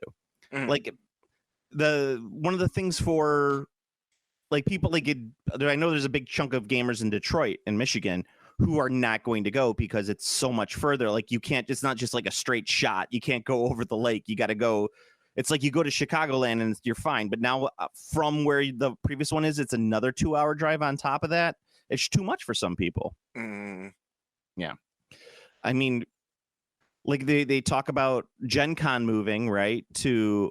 Mm-hmm. Like one of the things for like people like it, I know there's a big chunk of gamers in Detroit and Michigan who are not going to go because it's so much further. Like you can't, it's not just like a straight shot. You can't go over the lake. You got to go. It's like you go to Chicagoland and you're fine. But now from where the previous one is, it's another 2-hour drive on top of that. It's too much for some people. Mm. Yeah. I mean, like they talk about Gen Con moving, right, to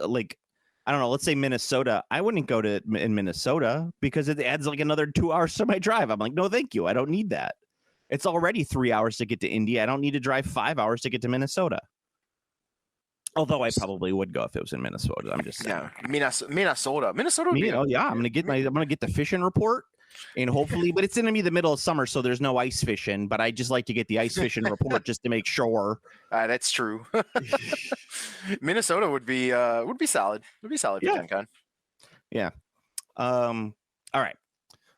like, I don't know, let's say Minnesota. I wouldn't go to in Minnesota because it adds like another 2 hours to my drive. I'm like, no, thank you. I don't need that. It's already 3 hours to get to Indy. I don't need to drive 5 hours to get to Minnesota. Although I probably would go if it was in Minnesota. I'm just saying. Yeah, Minnesota. Would be. Oh yeah, I'm gonna get the fishing report. And hopefully, but it's going to be the middle of summer, so there's no ice fishing. But I just like to get the ice fishing report just to make sure. That's true. Minnesota would be solid. Would be solid for Gen Con. Yeah. All right.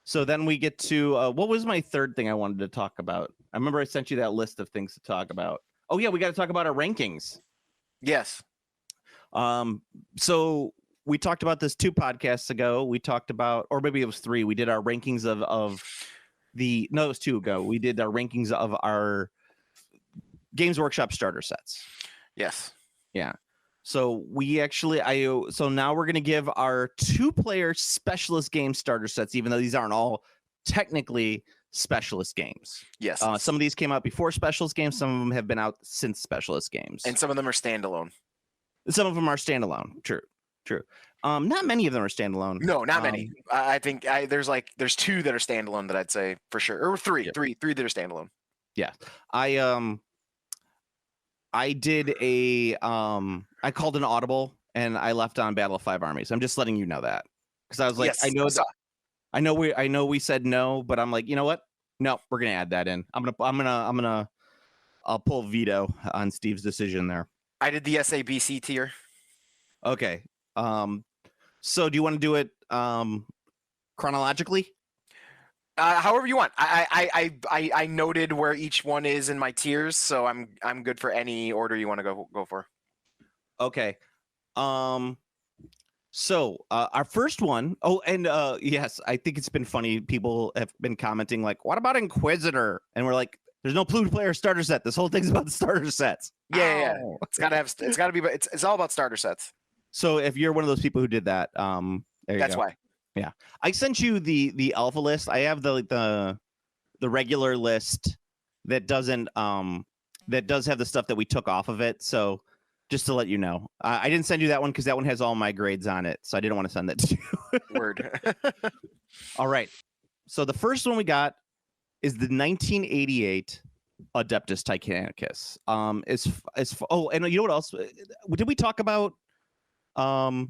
So then we get to what was my third thing I wanted to talk about? I remember I sent you that list of things to talk about. Oh yeah, we got to talk about our rankings. Yes. So we talked about this 2 podcasts ago. We talked about, or maybe it was 3. We did our rankings of it was 2 ago. We did our rankings of our Games Workshop starter sets. Yes. Yeah. So we actually, so now we're going to give our 2-player specialist game starter sets, even though these aren't all technically specialist games. Yes. Some of these came out before specialist games. Some of them have been out since specialist games. And some of them are standalone. Some of them are standalone. True. Not many of them are standalone. No, not many. I think there's 2 that are standalone that I'd say for sure, or 3 that are standalone. Yeah, I did I called an audible and I left on Battle of 5 Armies. I'm just letting you know that because I was like, yes, I know we said no, but I'm like, you know what? No, we're gonna add that in. I'm gonna I'll pull veto on Steve's decision there. I did the SABC tier. Okay. So do you want to do it chronologically? However you want. I noted where each one is in my tiers, so I'm good for any order you want to go for. Okay. So our first one, and yes, I think it's been funny. People have been commenting like, what about Inquisitor? And we're like, there's no player starter set. This whole thing's about the starter sets. Yeah. Ow. It's gotta be, it's all about starter sets. So if you're one of those people who did that, there you That's go. why. Yeah. I sent you the alpha list. I have the regular list that doesn't that does have the stuff that we took off of it. So just to let you know, I didn't send you that one because that one has all my grades on it. So I didn't want to send that to you. Word. All right. So the first one we got is the 1988 Adeptus Titanicus. Oh, and you know what else? Did we talk about what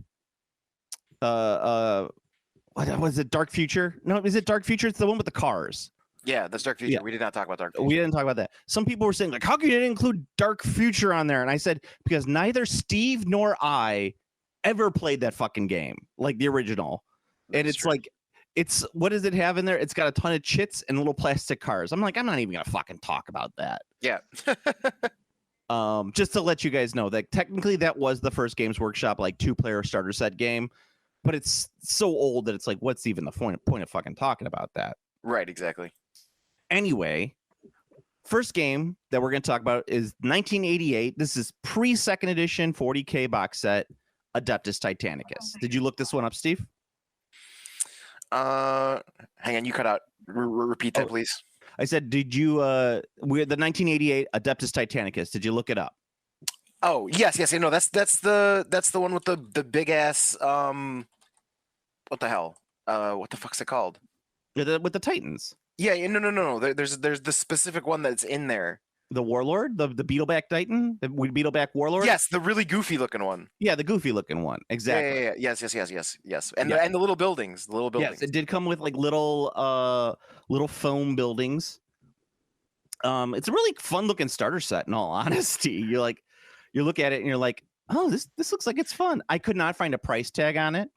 was it? Dark Future? No, is it Dark Future? It's the one with the cars. Yeah, that's Dark Future. Yeah. We did not talk about Dark Future. We didn't talk about that. Some people were saying like, how can you include Dark Future on there? And I said, because neither Steve nor I ever played that fucking game, like the original. And it's true. Like, it's what does it have in there? It's got a ton of chits and little plastic cars. I'm like, I'm not even gonna fucking talk about that. Yeah. Just to let you guys know that technically that was the first Games Workshop like 2-player starter set game, but it's so old that it's like, what's even the point of fucking talking about that? Right, exactly. Anyway, first game that we're going to talk about is 1988. This is pre-second edition 40K box set, Adeptus Titanicus. Did you look this one up, Steve? Hang on, you cut out. Repeat that, please. I said, did you, we're the 1988 Adeptus Titanicus. Did you look it up? Oh, yes. No, that's the one with the big ass, what the hell? What the fuck's it called? With the Titans. Yeah, no. There's the specific one that's in there. The Warlord, the Beetleback Titan, the Beetleback Warlord. Yes, the really goofy looking one. Yeah, the goofy looking one. Exactly. Yeah. Yes. And the little buildings. The little buildings. Yes, it did come with like little foam buildings. It's a really fun looking starter set. In all honesty, you look at it and you're like, oh, this looks like it's fun. I could not find a price tag on it.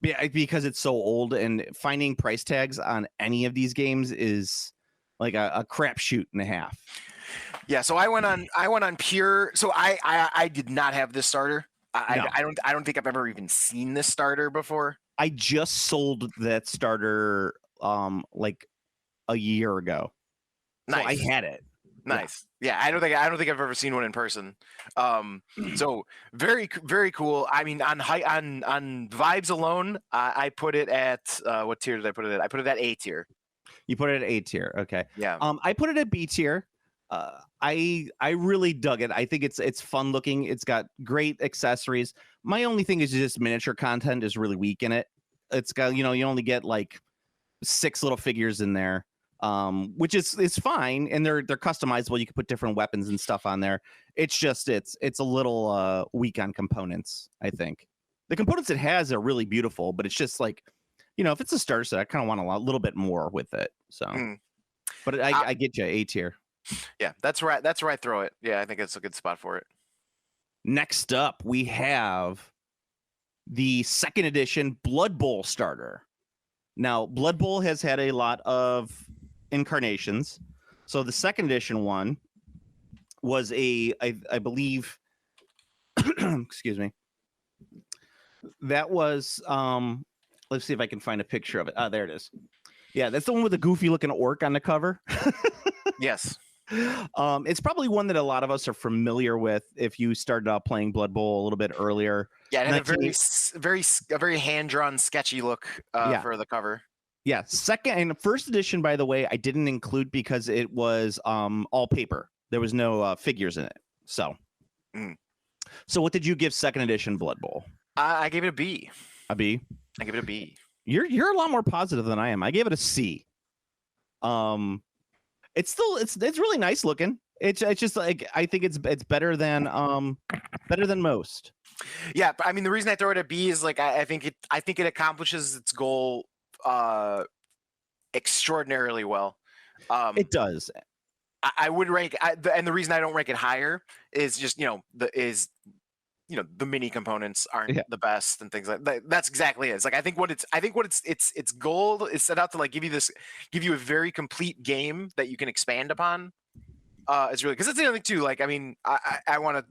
Yeah, because it's so old, and finding price tags on any of these games is like a crapshoot and a half. Yeah, so I went on pure. So I did not have this starter. I don't think I've ever even seen this starter before. I just sold that starter like a year ago. Nice. So I had it. Nice. Yeah, I don't think I've ever seen one in person. So very, very cool. I mean, on vibes alone, I put it at what tier did I put it at? I put it at A tier. You put it at A tier. Okay. Yeah. I put it at B tier. I really dug it. I think it's fun looking. It's got great accessories. My only thing is just miniature content is really weak in it. It's got, you only get like 6 little figures in there. Which is fine, and they're customizable. You can put different weapons and stuff on there. It's just it's a little weak on components. I think the components it has are really beautiful, but it's just like, if it's a starter set, I kind of want a little bit more with it. So, but I get you A tier. Yeah, that's right. That's where I throw it. Yeah, I think it's a good spot for it. Next up, we have the second edition Blood Bowl starter. Now, Blood Bowl has had a lot of incarnations. So the second edition one was I believe excuse me, that was let's see if I can find a picture of it. There it is. Yeah, that's the one with the goofy looking orc on the cover. Yes. It's probably one that a lot of us are familiar with if you started out playing Blood Bowl a little bit earlier. Yeah, it had a very hand-drawn, sketchy look for the cover. Yeah, second and first edition, by the way, I didn't include because it was all paper. There was no figures in it. So, So what did you give second edition Blood Bowl? I gave it a B. A B? I give it a B. You're a lot more positive than I am. I gave it a C. It's still it's really nice looking. It's just like I think it's better than most. Yeah, but I mean the reason I throw it at B is like I think it accomplishes its goal extraordinarily well. It does. I would rank, and the reason I don't rank it higher is just the mini components aren't the best and things like that. That's exactly it. It's like I think what its goal is set out to like give you a very complete game that you can expand upon. Is really, because that's the other thing too. Like, I mean, I want to.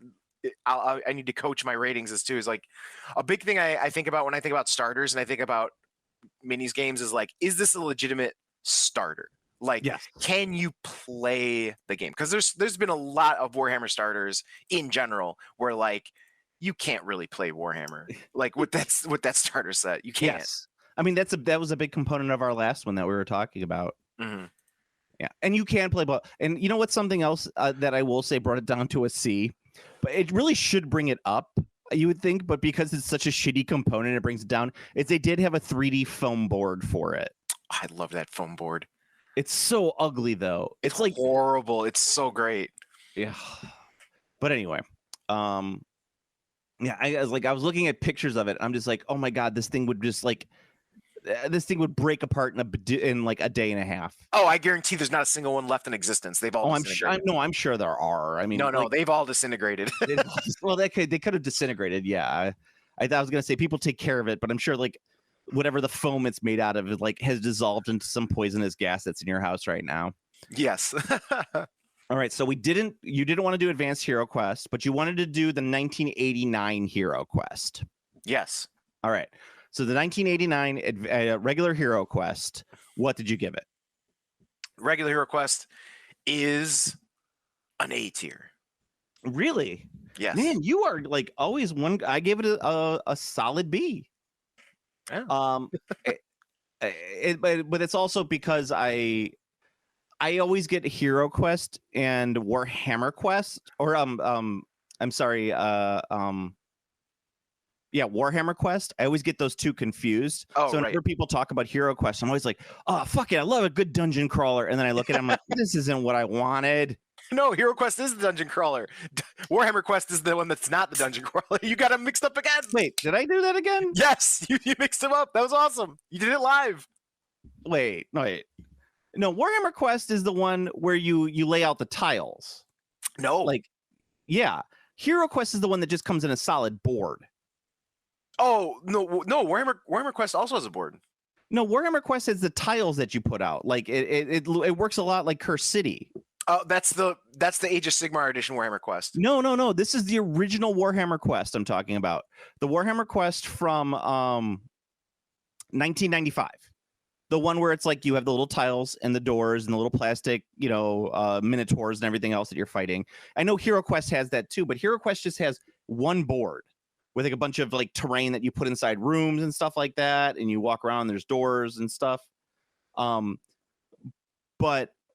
I need to coach my ratings as too. Is like a big thing I think about when I think about starters and I think about minis games is like, is this a legitimate starter? Like, can you play the game? Because there's been a lot of Warhammer starters in general where like you can't really play Warhammer like with that starter set. You can't. Yes. I mean that was a big component of our last one that we were talking about. Mm-hmm. Yeah, and you can play ball. And you know what's something else that I will say brought it down to a C, but it really should bring it up, you would think, but because it's such a shitty component, it brings it down. They did have a 3D foam board for it. I love that foam board. It's so ugly though. It's like horrible. It's so great. Yeah. But anyway, yeah, I was looking at pictures of it. I'm just like, oh my god, this thing would just like, this thing would break apart in like a day and a half. Oh, I guarantee there's not a single one left in existence. They've all. I'm sure there are. I mean, no, they've all disintegrated. Well, they could have disintegrated. Yeah, I was gonna say people take care of it, but I'm sure like whatever the foam it's made out of it like has dissolved into some poisonous gas that's in your house right now. Yes. All right, so you didn't want to do Advanced Hero Quest, but you wanted to do the 1989 Hero Quest. Yes. All right. So the 1989 regular Hero Quest, what did you give it? Regular Hero Quest is an A tier. Really? Yes. Man, you are like always one. I gave it a solid B. Yeah. But it's also because I always get Hero Quest and Warhammer Quest, or I'm sorry, Warhammer Quest. I always get those two confused. Oh, so whenever people talk about Hero Quest, I'm always like, oh fuck it, I love a good dungeon crawler, and then I look at it, I'm like, this isn't what I wanted. No, Hero Quest is the dungeon crawler. Warhammer Quest is the one that's not the dungeon crawler. You got them mixed up again. Wait, did I do that again? Yes, you mixed them up. That was awesome. You did it live. Wait. No, Warhammer Quest is the one where you lay out the tiles. No. Like, yeah. Hero Quest is the one that just comes in a solid board. Oh, no, Warhammer Quest also has a board. No, Warhammer Quest has the tiles that you put out. Like it works a lot like Curse City. Oh, that's the Age of Sigmar edition Warhammer Quest. No. This is the original Warhammer Quest I'm talking about. The Warhammer Quest from 1995. The one where it's like you have the little tiles and the doors and the little plastic, minotaurs and everything else that you're fighting. I know Hero Quest has that too, but Hero Quest just has one board with like a bunch of like terrain that you put inside rooms and stuff like that, and you walk around. There's doors and stuff. But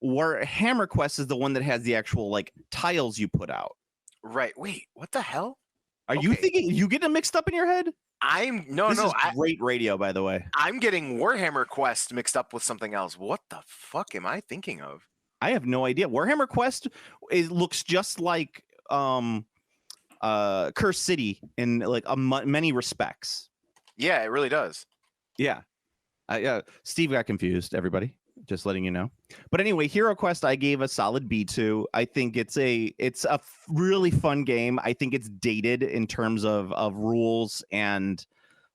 Warhammer Quest is the one that has the actual like tiles you put out. Right. Wait, what the hell? Are you thinking you get them mixed up in your head? This is great radio, by the way. I'm getting Warhammer Quest mixed up with something else. What the fuck am I thinking of? I have no idea. Warhammer Quest looks just like Curse City in like many respects. Yeah, it really does. Yeah. Steve got confused, everybody. Just letting you know. But anyway, Hero Quest I gave a solid B to. I think it's a really fun game. I think it's dated in terms of rules and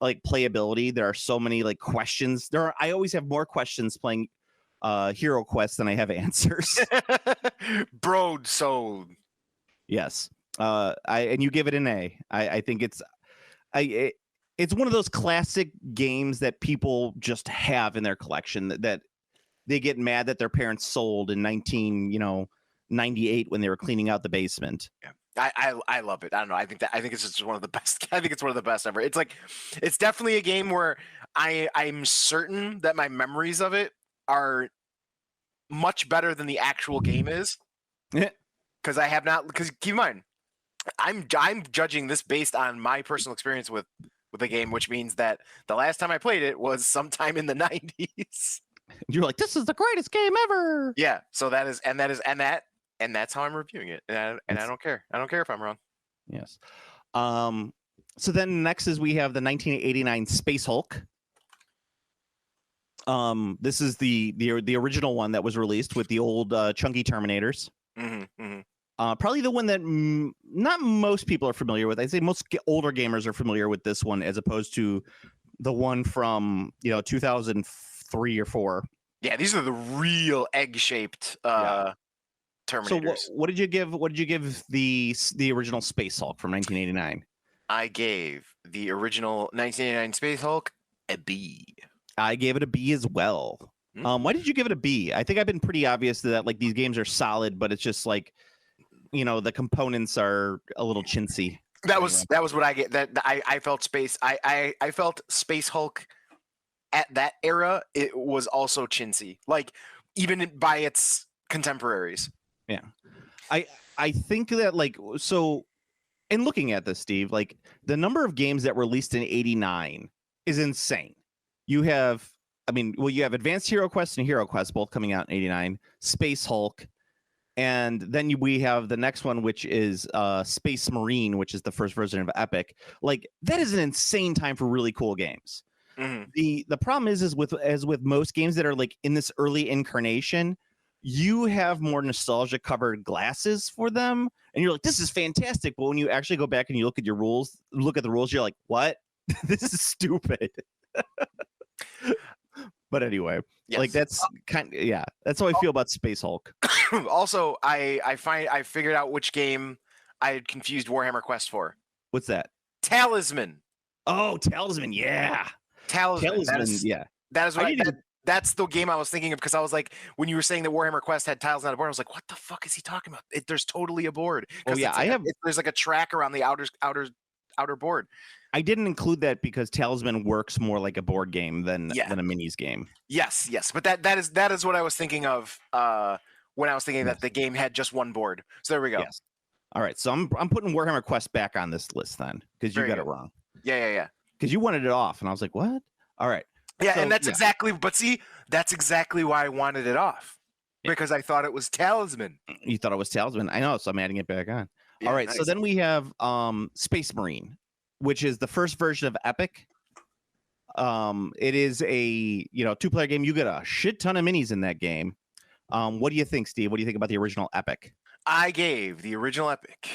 like playability. There are so many like questions. I always have more questions playing Hero Quest than I have answers. Broad soul. Yes. And you give it an A. I think it's one of those classic games that people just have in their collection that they get mad that their parents sold in 1998 when they were cleaning out the basement. Yeah. I love it. I don't know. I think it's just one of the best. I think it's one of the best ever. It's definitely a game where I'm certain that my memories of it are much better than the actual game is. Because keep in mind, I'm judging this based on my personal experience with the game, which means that the last time I played it was sometime in the 90s. You're like, this is the greatest game ever. Yeah. So that's how I'm reviewing it. And I don't care. I don't care if I'm wrong. Yes. So then next is we have the 1989 Space Hulk. This is the original one that was released with the old chunky Terminators. Probably the one that not most people are familiar with. I'd say most older gamers are familiar with this one as opposed to the one from 2003 or 4. Yeah, these are the real egg-shaped Terminators. So what did you give? What did you give the original Space Hulk from 1989? I gave the original 1989 Space Hulk a B. I gave it a B as well. Why did you give it a B? I think I've been pretty obvious that like these games are solid, but it's just like the components are a little chintzy. That was what I get. That I felt I felt Space Hulk at that era. It was also chintzy, like even by its contemporaries. Yeah, I think that like so. In looking at this, Steve, like the number of games that were released in '89 is insane. You have Advanced Hero Quest and Hero Quest both coming out in '89. Space Hulk. And then we have the next one, which is Space Marine, which is the first version of Epic. Like that is an insane time for really cool games. The problem is with most games that are like in this early incarnation, you have more nostalgia covered glasses for them, and you're like, this is fantastic. But when you actually go back and you look at the rules, you're like, what? This is stupid. But anyway, yes. Like that's that's how I feel about Space Hulk. Also, I figured out which game I had confused Warhammer Quest for. What's that? Talisman. Oh, Talisman, yeah. Talisman, yeah. That is what that's the game I was thinking of, because I was like, when you were saying that Warhammer Quest had tiles on a board, I was like, what the fuck is he talking about? There's totally a board. Oh yeah, there's like a track around the outer board. I didn't include that because Talisman works more like a board game than a minis game. Yes, but that is what I was thinking of when I was thinking that the game had just one board. So there we go. Yes. All right, so I'm putting Warhammer Quest back on this list then, because you got it wrong. Yeah. Because you wanted it off, and I was like, what? All right. Yeah, so, and that's exactly why I wanted it off, because I thought it was Talisman. You thought it was Talisman. I know, so I'm adding it back on. Yeah, all right, nice. So then we have Space Marine, which is the first version of Epic. It is a 2-player game. You get a shit ton of minis in that game. What do you think, Steve? What do you think about the original Epic? I gave the original Epic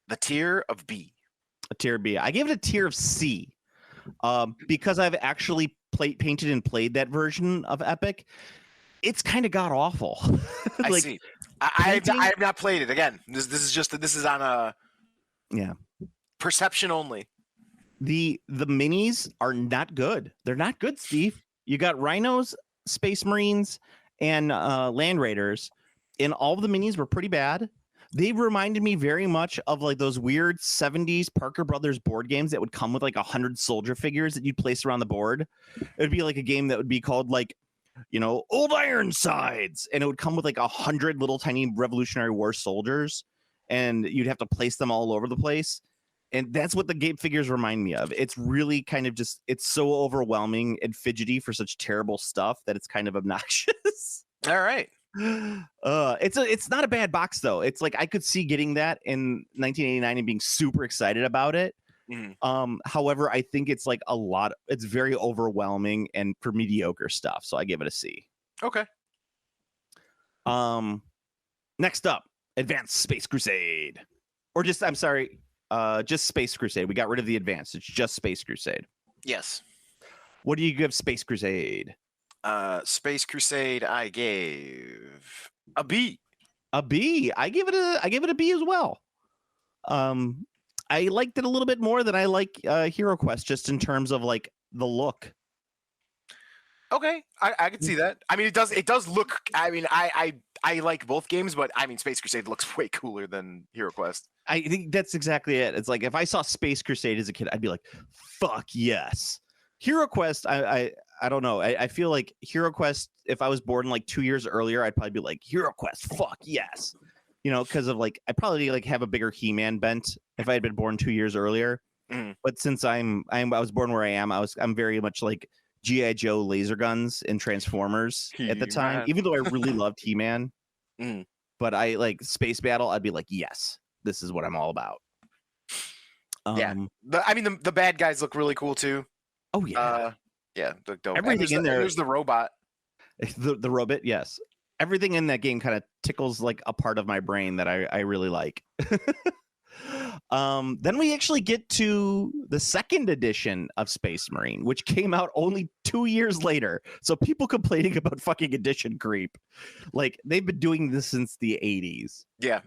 the tier of B. A tier B. I gave it a tier of C. Because I've actually painted and played that version of Epic, it's kind of god awful. I see. I have not played it. Again, this is on a perception only. The minis are not good. They're not good, Steve. You got Rhinos, Space Marines, and Land Raiders, and all of the minis were pretty bad. They reminded me very much of like those weird 70s Parker Brothers board games that would come with like 100 soldier figures that you'd place around the board. It would be like a game that would be called like, Old Ironsides, and it would come with like 100 little tiny Revolutionary War soldiers, and you'd have to place them all over the place. And that's what the game figures remind me of. It's really kind of it's so overwhelming and fidgety for such terrible stuff that it's kind of obnoxious. All right. It's not a bad box though. It's like I could see getting that in 1989 and being super excited about it. However, I think it's like it's very overwhelming and for mediocre stuff. So I give it a C. Okay. Next up, Advanced Space Crusade, or just Space Crusade. We got rid of the Advanced. It's just Space Crusade. Yes. What do you give Space Crusade? Space Crusade, I gave a B. A B. I give it a B as well. I liked it a little bit more than I like Hero Quest, just in terms of like the look. Okay, I can see that. I mean, it does look. I mean, I like both games, but I mean, Space Crusade looks way cooler than Hero Quest. I think that's exactly it. It's like if I saw Space Crusade as a kid, I'd be like, "Fuck yes." Hero Quest, I don't know. I feel like Hero Quest, if I was born like 2 years earlier, I'd probably be like, Hero Quest, fuck yes. Because of like, I probably like have a bigger He-Man bent if I had been born 2 years earlier. But since I was born where I am, I'm very much like G.I. Joe laser guns and Transformers at the time, even though I really loved He-Man. But I like Space Battle, I'd be like, yes, this is what I'm all about. The bad guys look really cool too. Oh yeah. Yeah, look dope. Everything in there. There's the robot. The robot, yes. everything in that game kind of tickles like a part of my brain that I really like. Then we actually get to the second edition of Space Marine, which came out only 2 years later. So people complaining about fucking edition creep, like they've been doing this since the 80s. Yeah.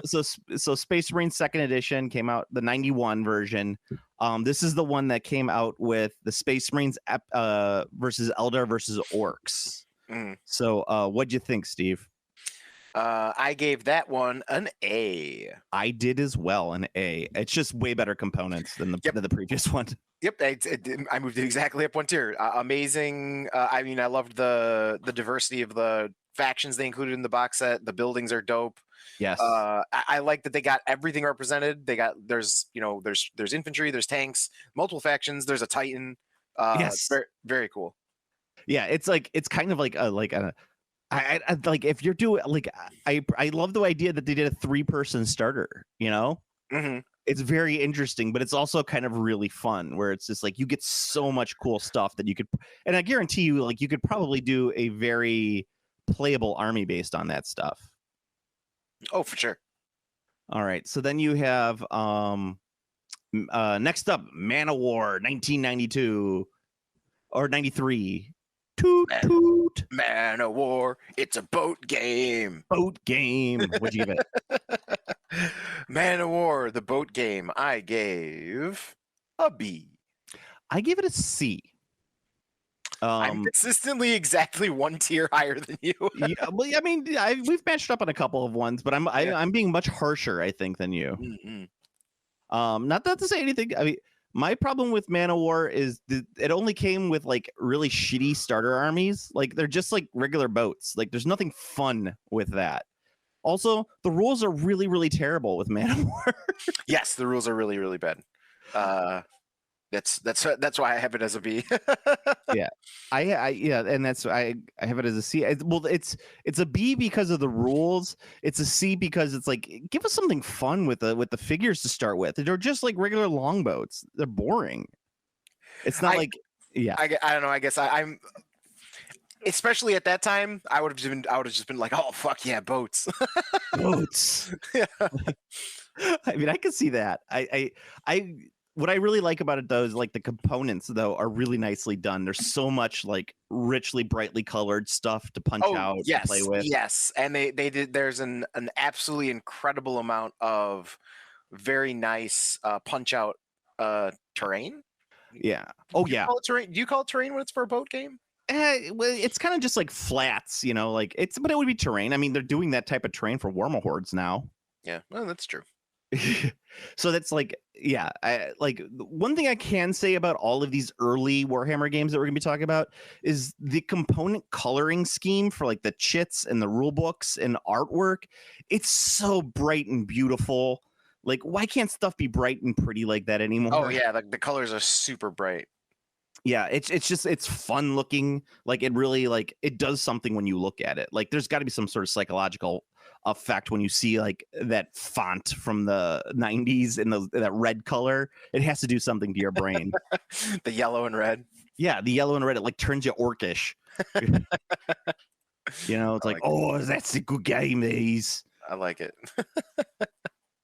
So Space Marine second edition came out, the 91 version. This is the one that came out with the Space Marines versus Eldar versus Orcs. So what'd you think, Steve? I gave that one an A. I did as well, an A. It's just way better components than the previous one. Yep, I moved it exactly up 1 tier. Amazing. I mean, I loved the diversity of the factions they included in the box set. The buildings are dope. Yes. I like that they got everything represented. There's infantry, there's tanks, multiple factions. There's a Titan. Yes. Very, very cool. Yeah, it's kind of like a I like if you're doing like I love the idea that they did a 3-person starter, you know? Mm-hmm. It's very interesting, but it's also kind of really fun where it's just like you get so much cool stuff that you could, and I guarantee you, like you could probably do a very playable army based on that stuff. Oh, for sure. All right. So then you have next up, Man of War 1992 or 93. Toot toot. Man of War, it's a boat game. Boat game. What'd you give it? Man of War, the boat game. I gave a B. I gave it a C. I'm consistently exactly 1 tier higher than you. Yeah, well, I mean, we've matched up on a couple of ones, but I'm being much harsher, I think, than you. Mm-hmm. Not that to say anything. I mean, my problem with Man of War is it only came with like really shitty starter armies. Like they're just like regular boats. Like there's nothing fun with that. Also, the rules are really, really terrible with Man of War. Yes, the rules are really, really bad. That's why I have it as a B. Yeah, and that's I have it as a C. Well, it's a B because of the rules. It's a C because it's like give us something fun with the figures to start with. They're just like regular longboats. They're boring. It's not like I don't know. I guess I'm. Especially at that time, I would have just been like, "Oh fuck yeah, boats!" Boats. I mean, I can see that. I what I really like about it though is like the components though are really nicely done. There's so much like richly, brightly colored stuff to punch out yes, and play with. Yes, and they did. There's an absolutely incredible amount of very nice punch out terrain. Yeah. Oh yeah. Do you call it terrain when it's for a boat game? Well, it's kind of just like flats, you know, like but it would be terrain. I mean, they're doing that type of terrain for Warma Hordes now. Yeah, well, that's true. So that's like, yeah, one thing I can say about all of these early Warhammer games that we're gonna be talking about is the component coloring scheme for like the chits and the rule books and artwork. It's so bright and beautiful. Like, why can't stuff be bright and pretty like that anymore? Oh yeah, the colors are super bright. Yeah, it's fun looking. Like it really like it does something when you look at it. Like there's got to be some sort of psychological effect when you see like that font from the 90s in that red color. It has to do something to your brain. The yellow and red. Yeah, the yellow and red, it like turns you orcish. You know, it's like, oh, that's a good game, these. I like it.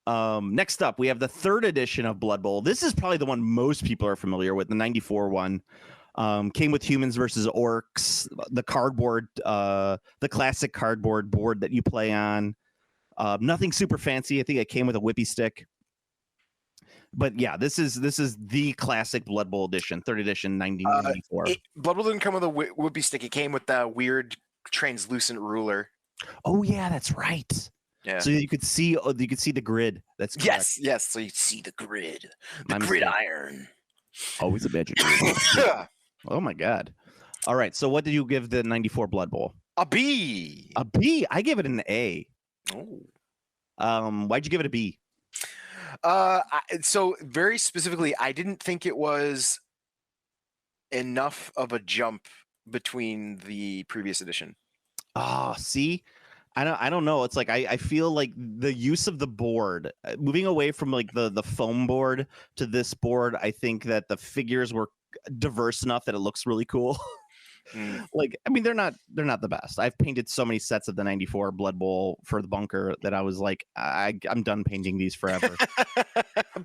Next up, we have the 3rd edition of Blood Bowl. This is probably the one most people are familiar with, the 94 one. Came with humans versus orcs, the cardboard, the classic cardboard board that you play on. Nothing super fancy. I think it came with a whippy stick. But yeah, this is the classic Blood Bowl edition, 3rd edition, 1994. Blood Bowl didn't come with a whippy stick. It came with the weird translucent ruler. Oh yeah, that's right. Yeah. So you could see the grid. That's correct. Yes. So you see the grid, the gridiron. Always a magic. Oh my god. All right. So what did you give the 94 Blood Bowl? A B. A B. I gave it an A. Oh. Why'd you give it a B? So very specifically, I didn't think it was enough of a jump between the previous edition. Oh, see, I don't know. It's like I feel like the use of the board, moving away from like the foam board to this board. I think that the figures were diverse enough that it looks really cool. Like, I mean, they're not the best. I've painted so many sets of the 94 Blood Bowl for the bunker that I was like, I'm done painting these forever.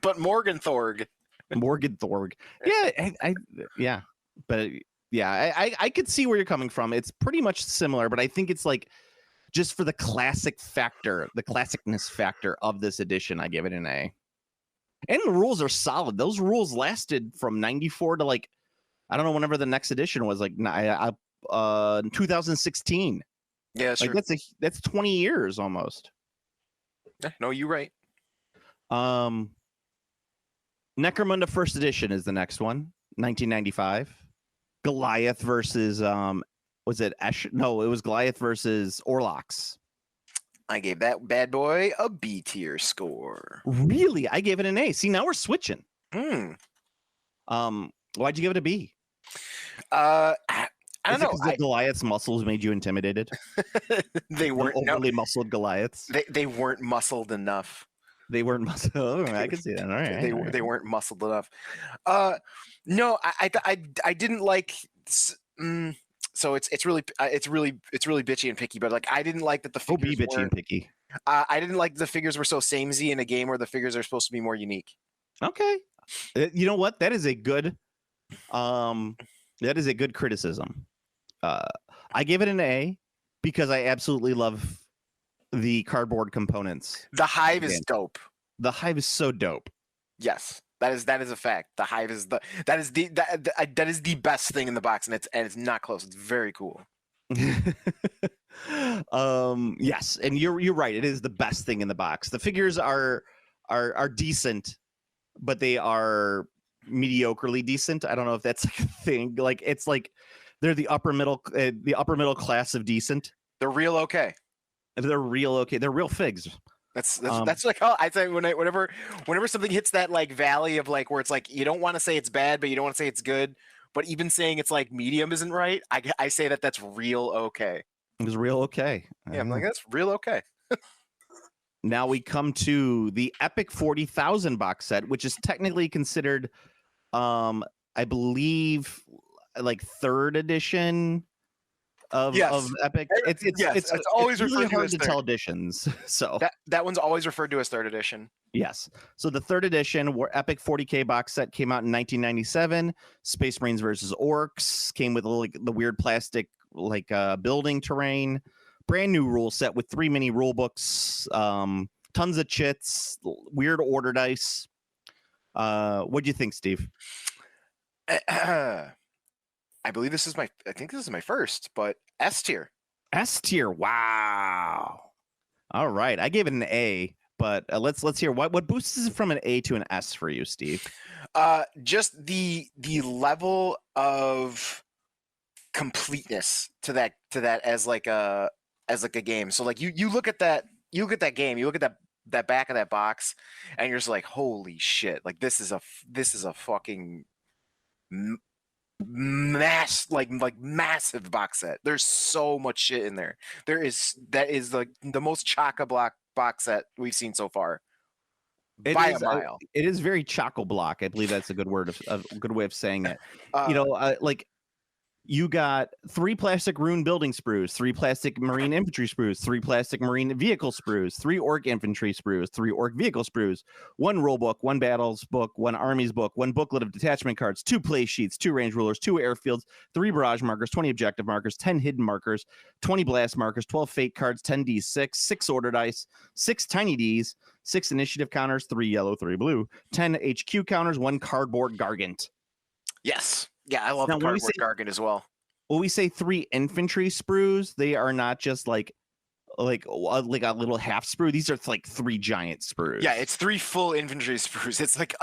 But Morgan Thorg. Yeah, yeah. But yeah, I could see where you're coming from. It's pretty much similar, but I think it's like just for the classic factor, the classicness factor of this edition, I give it an A. And the rules are solid. Those rules lasted from 94 to like, I don't know, whenever the next edition was, like 2016. Yeah, that's like true. that's 20 years almost. No, you're right. Necromunda First Edition is the next one, 1995. Goliath versus was it Esh? No, it was Goliath versus Orlox. I gave that bad boy a B tier score. Really? I gave it an A. See, now we're switching. Hmm. Why'd you give it a B? I don't know. Because the Goliath's muscles made you intimidated? They weren't overly muscled Goliaths. They weren't muscled enough. They weren't muscled. Oh, I can see that. All right. They weren't muscled enough. No, I didn't like. So it's really bitchy and picky, but like I didn't like that the figures be bitchy and picky. I didn't like the figures were so samey in a game where the figures are supposed to be more unique. Okay. You know what? That is a good criticism. I give it an A because I absolutely love the cardboard components. The Hive is dope. The Hive is so dope. Yes. That is a fact. The Hive is the best thing in the box, and it's not close. It's very cool. Yes, and you're right. It is the best thing in the box. The figures are decent, but they are mediocrely decent. I don't know if that's like a thing. Like it's like they're the upper middle class of decent. They're real okay. They're real okay. They're real figs. That's like how I say whenever something hits that like valley of like where it's like you don't want to say it's bad, but you don't want to say it's good, but even saying it's like medium isn't right. I say that's real okay. It was real okay. Yeah, I'm like that's real okay. Now we come to the Epic 40,000 box set, which is technically considered, I believe, like third edition of Epic. It's always really referred to hard as to third. tell editions. So that one's always referred to as third edition. Yes. So the third edition, where Epic 40K box set came out in 1997. Space Marines versus Orcs came with like the weird plastic like building terrain. Brand new rule set with 3 mini rule books, tons of chits, weird order dice. What do you think, Steve? I believe this is my first, but S tier. S tier. Wow. All right. I gave it an A, but let's hear what boosts it from an A to an S for you, Steve. Just the level of completeness to that as like a game. So like you look at that game, you look at that back of that box, and you're just like, holy shit! Like this is a fucking massive box set. There's so much shit in there. That is like the most chock-a-block box set we've seen so far. By a mile. It is very chock-a-block. I believe that's a good word a good way of saying it. Like you got 3 plastic rune building sprues, 3 plastic marine infantry sprues, 3 plastic marine vehicle sprues, 3 orc infantry sprues, 3 orc vehicle sprues, 1 rule book, 1 battles book, 1 armies book, 1 booklet of detachment cards, 2 play sheets, 2 range rulers, 2 airfields, 3 barrage markers, 20 objective markers, 10 hidden markers, 20 blast markers, 12 fate cards, 10 D6, 6 order dice, 6 tiny Ds, 6 initiative counters, 3 yellow, 3 blue, 10 HQ counters, 1 cardboard gargant. Yes. Yeah, I love the cardboard gargant as well. When we say 3 infantry sprues, they are not just like a little half sprue. These are like 3 giant sprues. Yeah, it's 3 full infantry sprues. It's like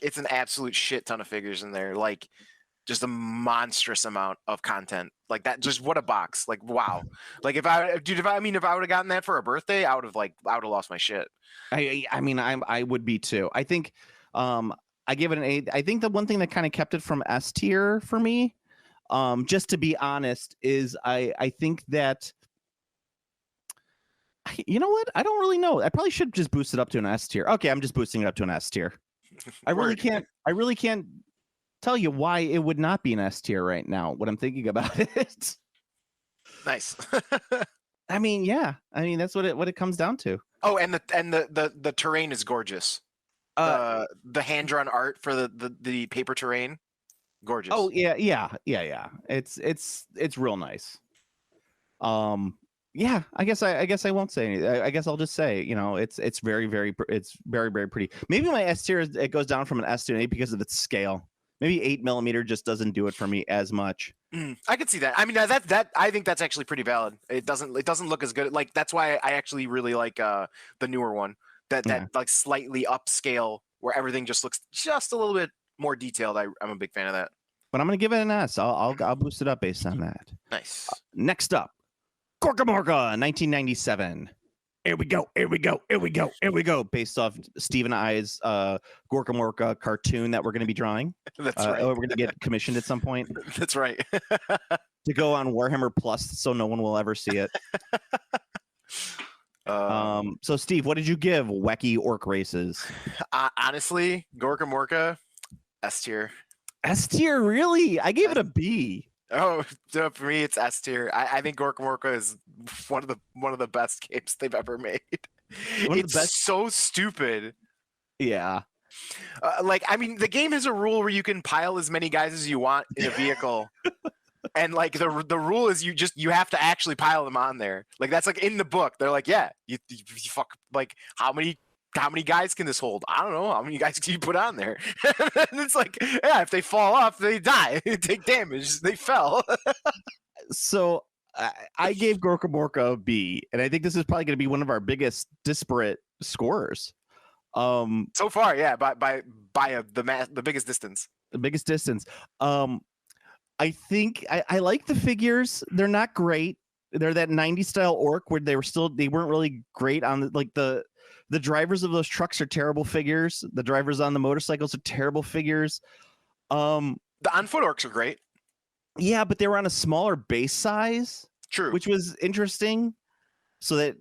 it's an absolute shit ton of figures in there. Like just a monstrous amount of content. Like that. Just what a box. Like wow. Like if I would have gotten that for a birthday, I would have lost my shit. I would be too. I think I give it an A. I think the one thing that kind of kept it from S tier for me, just to be honest, is I think that, you know what? I don't really know. I probably should just boost it up to an S tier. Okay, I'm just boosting it up to an S tier. I really can't tell you why it would not be an S tier right now. What I'm thinking about it. Nice. I mean, yeah. I mean, that's what it comes down to. Oh, and the terrain is gorgeous. The hand drawn art for the paper terrain, gorgeous. Oh yeah. It's real nice. Yeah, I guess I won't say anything. I guess I'll just say, it's very very pretty. Maybe my S tier it goes down from an S to an 8 because of its scale. Maybe 8mm just doesn't do it for me as much. I could see that. I mean, that I think that's actually pretty valid. It doesn't look as good. Like that's why I actually really like the newer one. That like slightly upscale where everything just looks just a little bit more detailed. I'm a big fan of that. But I'm gonna give it an S. I'll boost it up based on that. Nice. Next up, Gorka Morka, 1997. Here we go. Based off Steve and I's Gorka Morka cartoon that we're going to be drawing. That's right. We're going to get commissioned at some point. That's right. To go on Warhammer Plus, so no one will ever see it. So Steve, what did you give Wacky Orc Races? Honestly, Gorka Morka, S tier. S tier, really? I gave it a B. Oh, so for me, it's S tier. I think Gorka Morka is one of the best games they've ever made. It's so stupid. Yeah. Like, I mean, the game has a rule where you can pile as many guys as you want in a vehicle. And like the rule is you have to actually pile them on there. Like that's like in the book. They're like, yeah, you fuck, like how many guys can this hold? I don't know. How many guys can you put on there? And it's like, yeah, if they fall off, they die. They take damage. They fell. So I gave Gorka Morka a B, and I think this is probably going to be one of our biggest disparate scores. So far, yeah, by the biggest distance. The biggest distance. I think I like the figures. They're not great. They're that 90s style orc where they weren't really great on the drivers of those trucks are terrible figures. The drivers on the motorcycles are terrible figures. The on foot orcs are great. Yeah, but they were on a smaller base size. True. Which was interesting. So that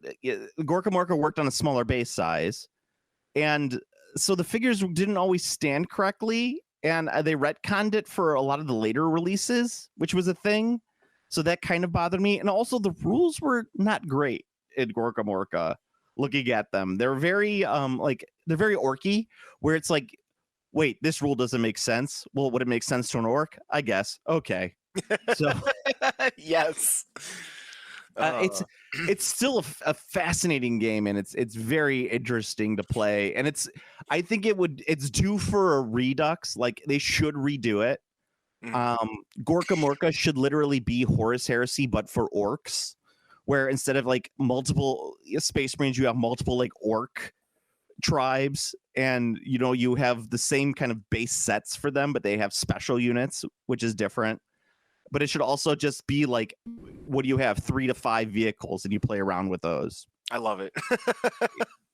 Gorka Morka worked on a smaller base size. And so the figures didn't always stand correctly. And they retconned it for a lot of the later releases, which was a thing. So that kind of bothered me. And also the rules were not great in Gorka Morka. Looking at them, they're very they're very orky, where it's like, wait, this rule doesn't make sense. Well, would it make sense to an orc? I guess. Okay. So yes. It's still a fascinating game, and it's very interesting to play, and I think it's due for a redux. Like they should redo it. Gorka Morka should literally be Horus Heresy but for orcs, where instead of like multiple Space Marines, you have multiple like orc tribes, and you have the same kind of base sets for them, but they have special units, which is different. But it should also just be like, what do you have? 3 to 5 vehicles, and you play around with those. I love it.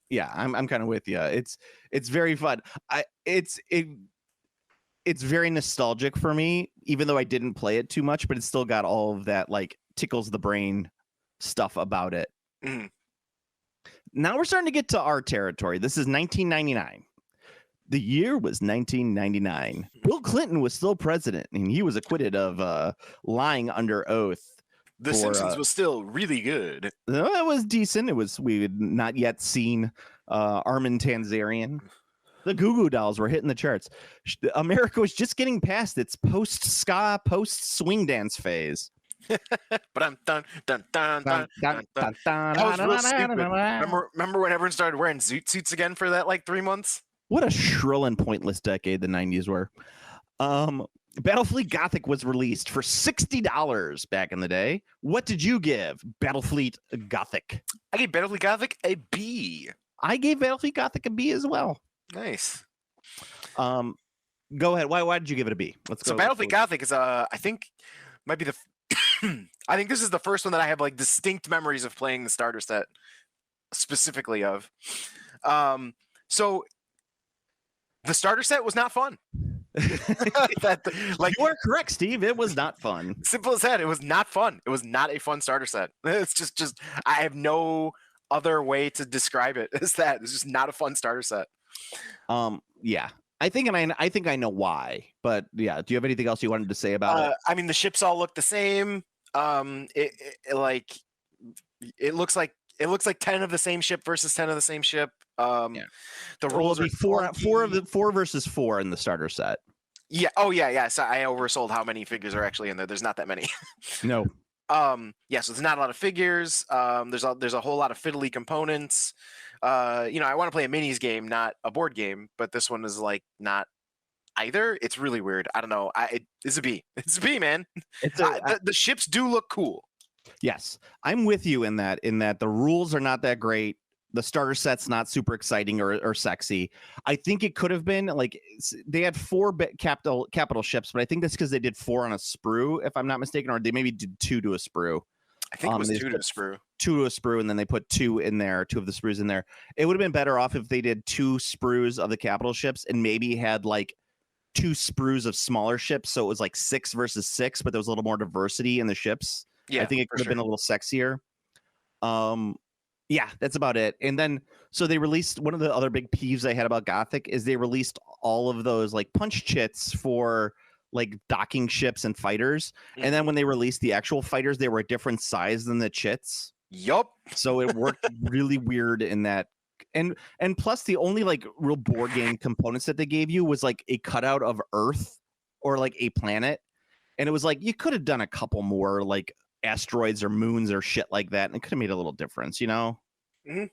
Yeah, I'm kind of with you. It's very fun. It's very nostalgic for me, even though I didn't play it too much, but it's still got all of that like tickles the brain stuff about it. Now we're starting to get to our territory. This is 1999. The year was 1999. Bill Clinton was still president, and he was acquitted of lying under oath. The Simpsons was still really good. It was decent. We had not yet seen Armin Tanzarian. The Goo Goo Dolls were hitting the charts. America was just getting past its post-ska, post-swing dance phase. But I'm dun. That was real stupid. Remember when everyone started wearing zoot suits again for that like 3 months? What a shrill and pointless decade the 90s were. Battlefleet Gothic was released for $60 back in the day. What did you give Battlefleet Gothic? I gave Battlefleet Gothic a B. I gave Battlefleet Gothic a B as well. Nice. Go ahead. Why did you give it a B? Let's go. So Battlefleet Gothic is I think might be the I think this is the first one that I have like distinct memories of playing the starter set specifically of. So the starter set was not fun. You are correct, Steve. It was not fun. Simple as that. It was not fun. It was not a fun starter set. It's just I have no other way to describe it. It's just not a fun starter set. Yeah. I think I know why, but yeah. Do you have anything else you wanted to say about it? I mean, the ships all look the same. It looks like 10 of the same ship versus 10 of the same ship. Yeah. The It'll rules be are four versus 4 in the starter set. yeah. Oh yeah. So I oversold how many figures are actually in there. There's not that many. No. Yeah, so there's not a lot of figures. There's a whole lot of fiddly components. I want to play a minis game, not a board game, but this one is like not either. It's really weird. I don't know. It's a B. It's a B, man. The ships do look cool. Yes, I'm with you in that the rules are not that great. The starter set's not super exciting or sexy. I think it could have been like they had 4 capital ships, but I think that's because they did 4 on a sprue, if I'm not mistaken, or they maybe did 2 to a sprue. I think it was 2 to a sprue. 2 to a sprue, and then they put 2 in there, 2 of the sprues in there. It would have been better off if they did 2 sprues of the capital ships and maybe had like 2 sprues of smaller ships, so it was like 6 versus 6, but there was a little more diversity in the ships. Yeah, I think it could have been a little sexier. Yeah, that's about it. And then, so they released, one of the other big peeves I had about Gothic is they released all of those like punch chits for like docking ships and fighters. And then when they released the actual fighters, they were a different size than the chits. Yup. So it worked really weird in that. And plus the only like real board game components that they gave you was like a cutout of Earth or like a planet. And it was like, you could have done a couple more like asteroids or moons or shit like that, and it could have made a little difference, Mm-hmm.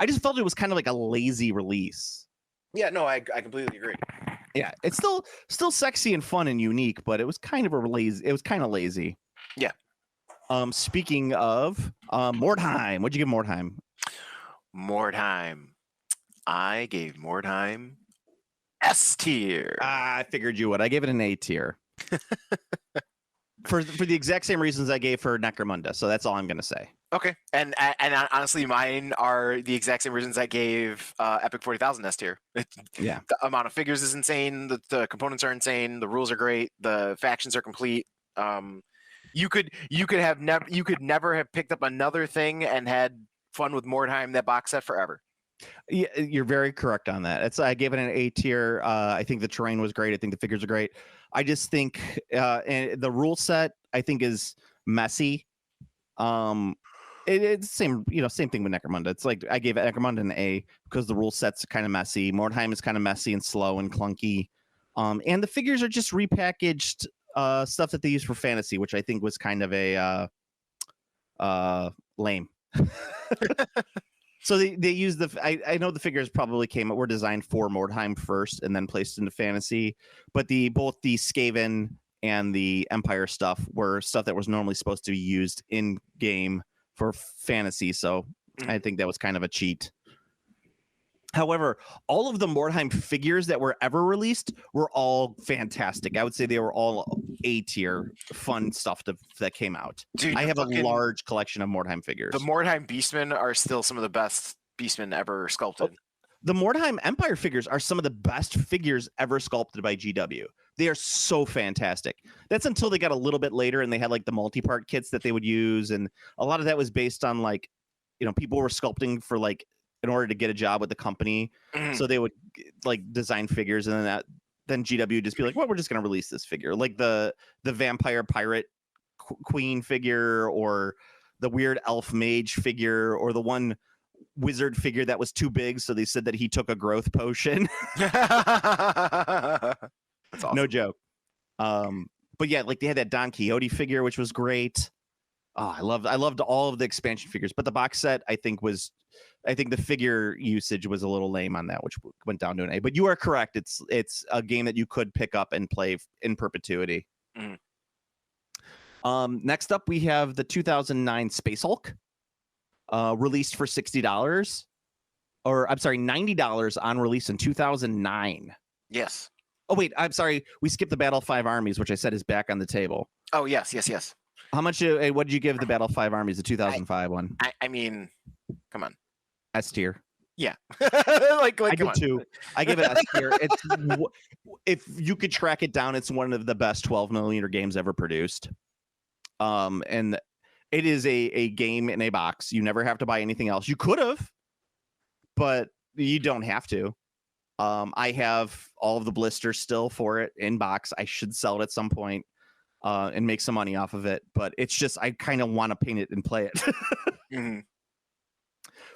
I just felt it was kind of like a lazy release. Yeah, no, I completely agree. Yeah, it's still sexy and fun and unique, but it was kind of lazy. Yeah. Speaking of Mordheim, what'd you give Mordheim? I gave Mordheim S tier. I figured you would. I gave it an A tier. For the exact same reasons I gave for Necromunda, so that's all I'm gonna say. Okay, and honestly, mine are the exact same reasons I gave Epic 40,000 S tier. Yeah, the amount of figures is insane. The components are insane. The rules are great. The factions are complete. You could never have picked up another thing and had fun with Mordheim, that box set, forever. Yeah, you're very correct on that. I gave it an A tier. I think the terrain was great. I think the figures are great. I just think and the rule set I think is messy. It's same thing with Necromunda. It's like I gave Necromunda an A because the rule set's kind of messy. Mordheim is kind of messy and slow and clunky. And the figures are just repackaged stuff that they use for fantasy, which I think was kind of a lame. So they use I know the figures probably were designed for Mordheim first and then placed into fantasy, but both the Skaven and the Empire stuff were stuff that was normally supposed to be used in game for fantasy. So I think that was kind of a cheat. However, all of the Mordheim figures that were ever released were all fantastic. I would say they were all A tier fun stuff that came out. Dude, I have a large collection of Mordheim figures. The Mordheim Beastmen are still some of the best Beastmen ever sculpted. The Mordheim Empire figures are some of the best figures ever sculpted by GW. They are so fantastic. That's until they got a little bit later and they had like the multi-part kits that they would use. And a lot of that was based on like, people were sculpting for like, in order to get a job with the company. So they would like design figures and then GW would just be like, well, we're just going to release this figure. Like the vampire pirate queen figure or the weird elf mage figure or the one wizard figure that was too big. So they said that he took a growth potion. That's awesome. No joke. But yeah, like they had that Don Quixote figure, which was great. Oh, I loved all of the expansion figures, but the box set I think the figure usage was a little lame on that, which went down to an A. But you are correct; it's a game that you could pick up and play in perpetuity. Next up, we have the 2009 Space Hulk, released for $60, or I'm sorry, $90 on release in 2009. Yes. Oh wait, I'm sorry, we skipped the Battle 5 Armies, which I said is back on the table. Oh yes. How much? What did you give the Battle 5 Armies, the 2005 one? I mean, come on. S tier. Yeah. I did too. I give it S tier. It's if you could track it down, it's one of the best 12mm games ever produced. And it is a game in a box. You never have to buy anything else. You could have, but you don't have to. I have all of the blisters still for it in box. I should sell it at some point and make some money off of it. But it's just I kind of want to paint it and play it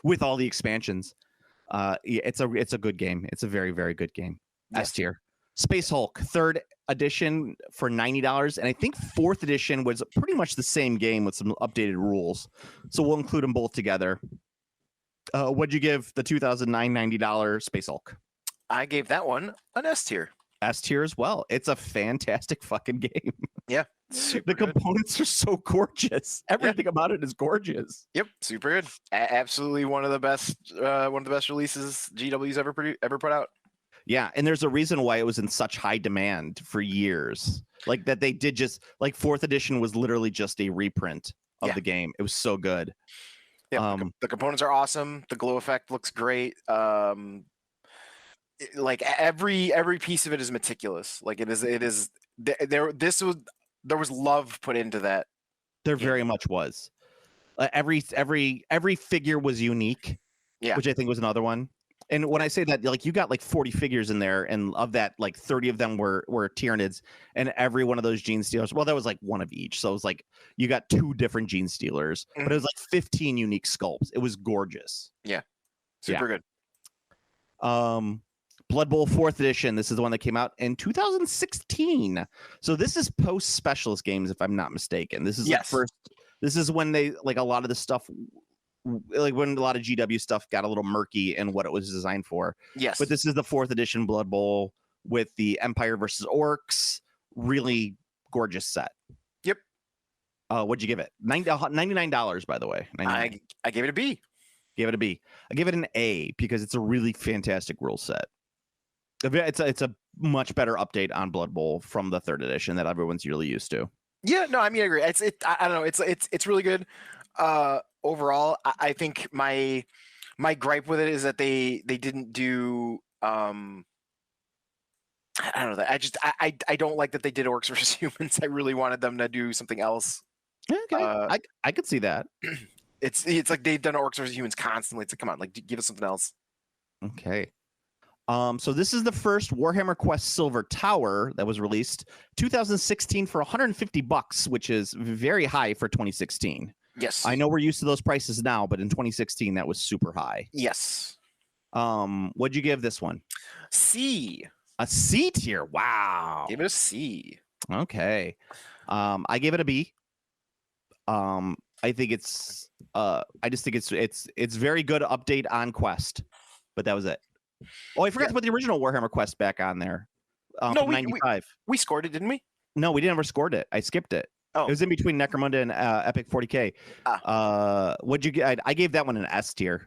with all the expansions. Yeah, it's a good game. It's a very, very good game. Yes. S tier. Space Hulk 3rd edition for $90, and I think 4th edition was pretty much the same game with some updated rules. So we'll include them both together. What'd you give the 2009 $90 Space Hulk? I gave that one an S tier. S tier as well. It's a fantastic fucking game. Yeah, The components are so gorgeous. Everything about it is gorgeous. Yep, super good. Absolutely one of the best releases GW's ever put out. Yeah, and there's a reason why it was in such high demand for years. Like that they did just like 4th edition was literally just a reprint of the game. It was so good. Yeah, the components are awesome. The glow effect looks great. Like every piece of it is meticulous. Like it is there was love put into that. There very much was. Every figure was unique. Yeah, which I think was another one. And when I say that, like you got like 40 figures in there, and of that, like 30 of them were Tyranids, and every one of those Gene Stealers. Well, that was like one of each, so it was like you got 2 different Gene Stealers, but it was like 15 unique sculpts. It was gorgeous. Yeah, super good. Blood Bowl 4th edition. This is the one that came out in 2016. So this is post Specialist games, if I'm not mistaken. This is like first. This is when they like a lot of the stuff, like when a lot of GW stuff got a little murky in what it was designed for. Yes. But this is the 4th edition Blood Bowl with the Empire versus Orcs. Really gorgeous set. Yep. What'd you give it? $99, by the way. I gave it a B. Gave it a B. I give it an A because it's a really fantastic rule set. It's a much better update on Blood Bowl from the 3rd edition that everyone's really used to. Yeah, no, I mean I agree. I don't know. It's really good. Overall, I think my gripe with it is that they didn't do I don't know that I don't like that they did Orcs versus Humans. I really wanted them to do something else. Okay, I could see that. It's like they've done Orcs versus Humans constantly. It's like, come on, like give us something else. Okay. So this is the first Warhammer Quest Silver Tower that was released 2016 for $150, which is very high for 2016. Yes. I know we're used to those prices now, but in 2016 that was super high. Yes. What'd you give this one? C. A C tier. Wow. Give it a C. Okay. I gave it a B. I think it's I just think it's very good update on Quest, but that was it. Oh, I forgot to put the original Warhammer Quest back on there. No, 95. We scored it, didn't we? No, we never scored it. I skipped it. Oh. It was in between Necromunda and Epic 40K. What'd you get? I gave that one an S tier.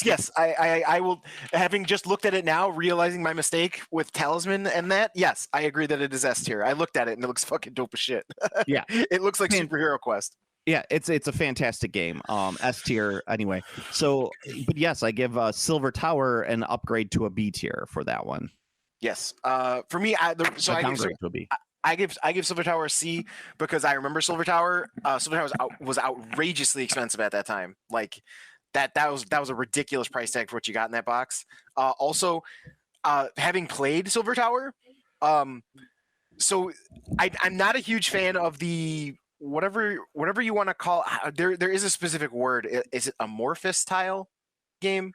Yes, I will. Having just looked at it now, realizing my mistake with Talisman and that, yes, I agree that it is S tier. I looked at it and it looks fucking dope as shit. Yeah, it looks like Superhero Quest. Yeah, it's a fantastic game. S tier anyway. So, but yes, I give Silver Tower an upgrade to a B tier for that one. Yes. For me, I give Silver Tower a C because I remember Silver Tower. Silver Tower was outrageously expensive at that time. Like that was a ridiculous price tag for what you got in that box. Also, having played Silver Tower, so I'm not a huge fan of the whatever you want to call. There is a specific word. Is it amorphous tile game?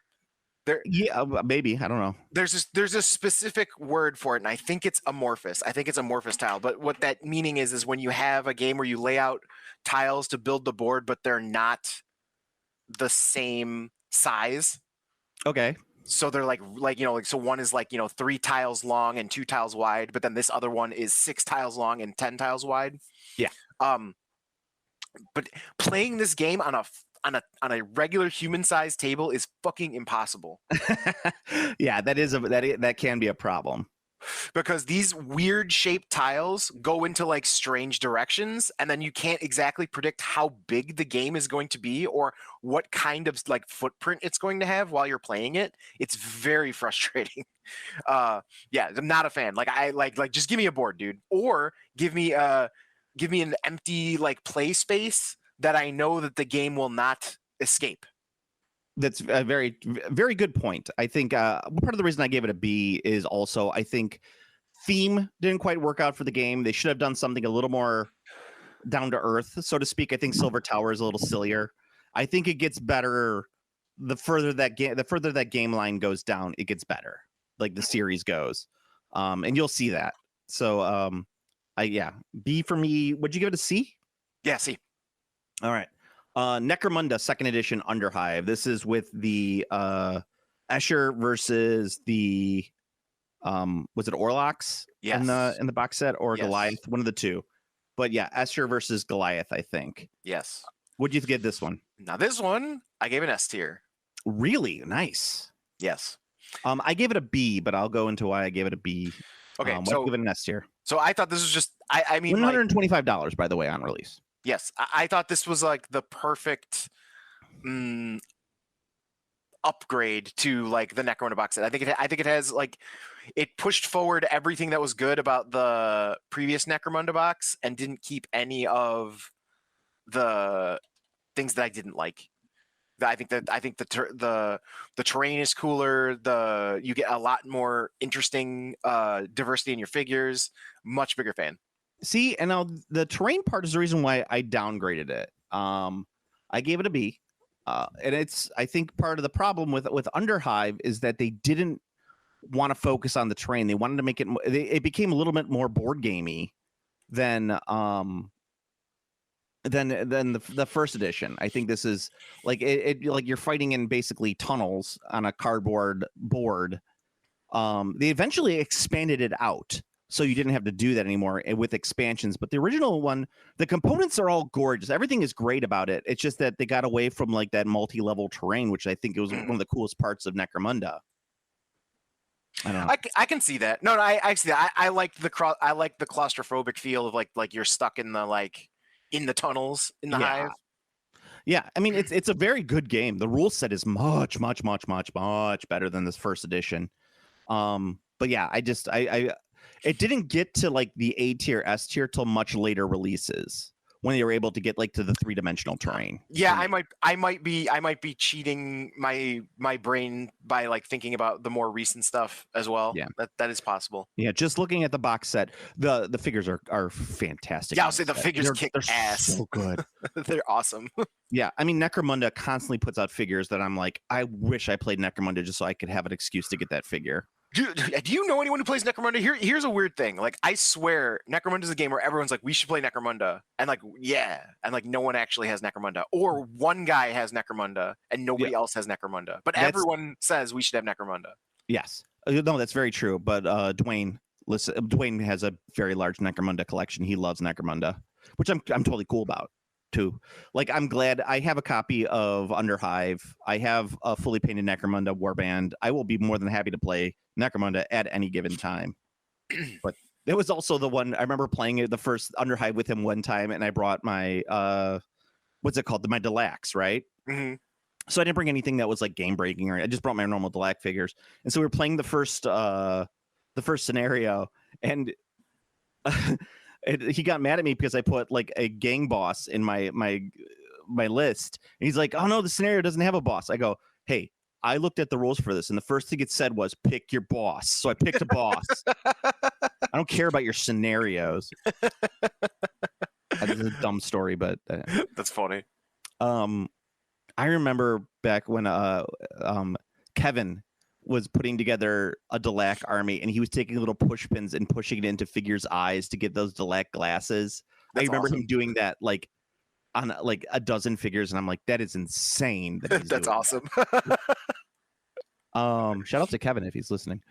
Yeah, maybe. I don't know. There's a specific word for it, and I think it's amorphous. I think it's amorphous tile. But what that meaning is when you have a game where you lay out tiles to build the board, but they're not the same size. Okay. So they're like so one is 3 tiles long and 2 tiles wide, but then this other one is 6 tiles long and 10 tiles wide. Yeah. But playing this game on a regular human-sized table is fucking impossible. Yeah, that can be a problem. Because these weird shaped tiles go into like strange directions, and then you can't exactly predict how big the game is going to be or what kind of like footprint it's going to have while you're playing it. It's very frustrating. Yeah, I'm not a fan. Like I like just give me a board, dude, or give me an empty like play space that I know that the game will not escape. That's a very good point. I think part of the reason I gave it a B is also I think theme didn't quite work out for the game. They should have done something a little more down to earth, so to speak. I think Silver Tower is a little sillier. I think it gets better the further that game line goes down. It gets better, like the series goes, and you'll see that. So, B for me. Would you give it a C? Yeah, C. All right. Necromunda Second Edition Underhive. This is with the Escher versus the was it Orlocks Yes. in the box set or Yes. Goliath? One of the two. But yeah, Escher versus Goliath, I think. Yes. What'd you give this one? Now this one, I gave an S tier. Really nice. Yes. I gave it a B, but I'll go into why I gave it a B. Okay, Why'd so you give it an S tier. So I thought this was just I mean like, $125, by the way, on release. yes, I thought this was like the perfect upgrade to like the Necromunda box set. I think it has like it pushed forward everything that was good about the previous Necromunda box and didn't keep any of the things that I didn't like. I think the terrain is cooler. You get a lot more interesting diversity in your figures. Much bigger fan. See, and now the terrain part is the reason why I downgraded it. I gave it a B, and I think part of the problem with Underhive is that they didn't want to focus on the terrain. They wanted to make it. It became a little bit more board gamey than the first edition. I think this is like it like you're fighting in basically tunnels on a cardboard board. They eventually expanded it out, so you didn't have to do that anymore with expansions. But the original one, the components are all gorgeous. Everything is great about it. It's just that they got away from like that multi-level terrain, which I think it was one of the coolest parts of Necromunda. I don't know. I can see that. No, I see that. I like the claustrophobic feel of like you're stuck in the tunnels in the hive. Yeah, I mean it's a very good game. The rule set is much better than this first edition. But yeah, it didn't get to like the A tier, S tier till much later releases when they were able to get like to the 3-dimensional terrain. Yeah, I might be cheating my brain by like thinking about the more recent stuff as well. Yeah, that is possible. Yeah, just looking at the box set, the figures are fantastic. Yeah, I'll say the figures kick ass. So good. They're awesome. Yeah, I mean Necromunda constantly puts out figures that I'm like, I wish I played Necromunda just so I could have an excuse to get that figure. Do you know anyone who plays Necromunda? Here's a weird thing. Like, I swear, Necromunda is a game where everyone's like, we should play Necromunda. And like, yeah. And like, no one actually has Necromunda. Or one guy has Necromunda and nobody else has Necromunda. But everyone says we should have Necromunda. Yes. No, that's very true. But Dwayne has a very large Necromunda collection. He loves Necromunda, which I'm totally cool about too. Like, I'm glad I have a copy of Underhive. I have a fully painted Necromunda warband. I will be more than happy to play Necromunda at any given time. But it was also the one I remember playing it the first Underhive with him one time, and I brought my what's it called, my Delax, right? Mm-hmm. So I didn't bring anything that was like game breaking, or I just brought my normal Delac figures. And so we were playing the first scenario, and he got mad at me because I put like a gang boss in my list, and he's like, "Oh no, the scenario doesn't have a boss." I go, "Hey, I looked at the rules for this, and the first thing it said was pick your boss." So I picked a boss. I don't care about your scenarios. That's a dumb story, but that's funny. I remember back when Kevin was putting together a Delac army, and he was taking little push pins and pushing it into figures' eyes to get those Delac glasses. I remember him doing that like on like a dozen figures, and I'm like, that is insane. That's awesome. Shout out to Kevin if he's listening.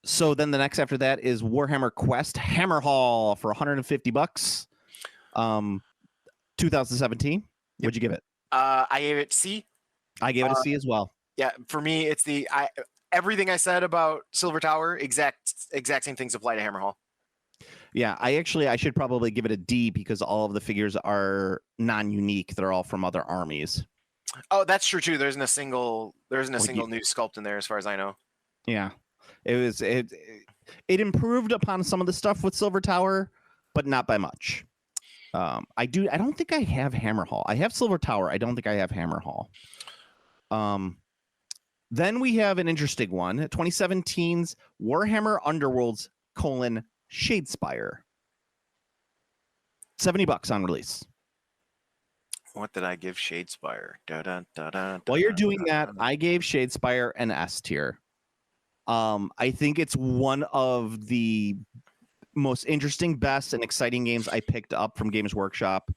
So then the next after that is Warhammer Quest Hammer Hall for $150. 2017. What'd you give it? I gave it C. I gave it a C as well. Yeah, for me, it's everything I said about Silver Tower. Exact same things apply to Hammer Hall. Yeah, I should probably give it a D because all of the figures are non-unique. They're all from other armies. Oh, that's true too. There isn't a single new sculpt in there, as far as I know. Yeah, it improved upon some of the stuff with Silver Tower, but not by much. I don't think I have Hammer Hall. I have Silver Tower. I don't think I have Hammer Hall. Then we have an interesting one, 2017's Warhammer Underworlds : Shadespire. $70 on release. What did I give Shadespire? While you're doing that, I gave Shadespire an S tier. I think it's one of the most interesting, best, and exciting games I picked up from Games Workshop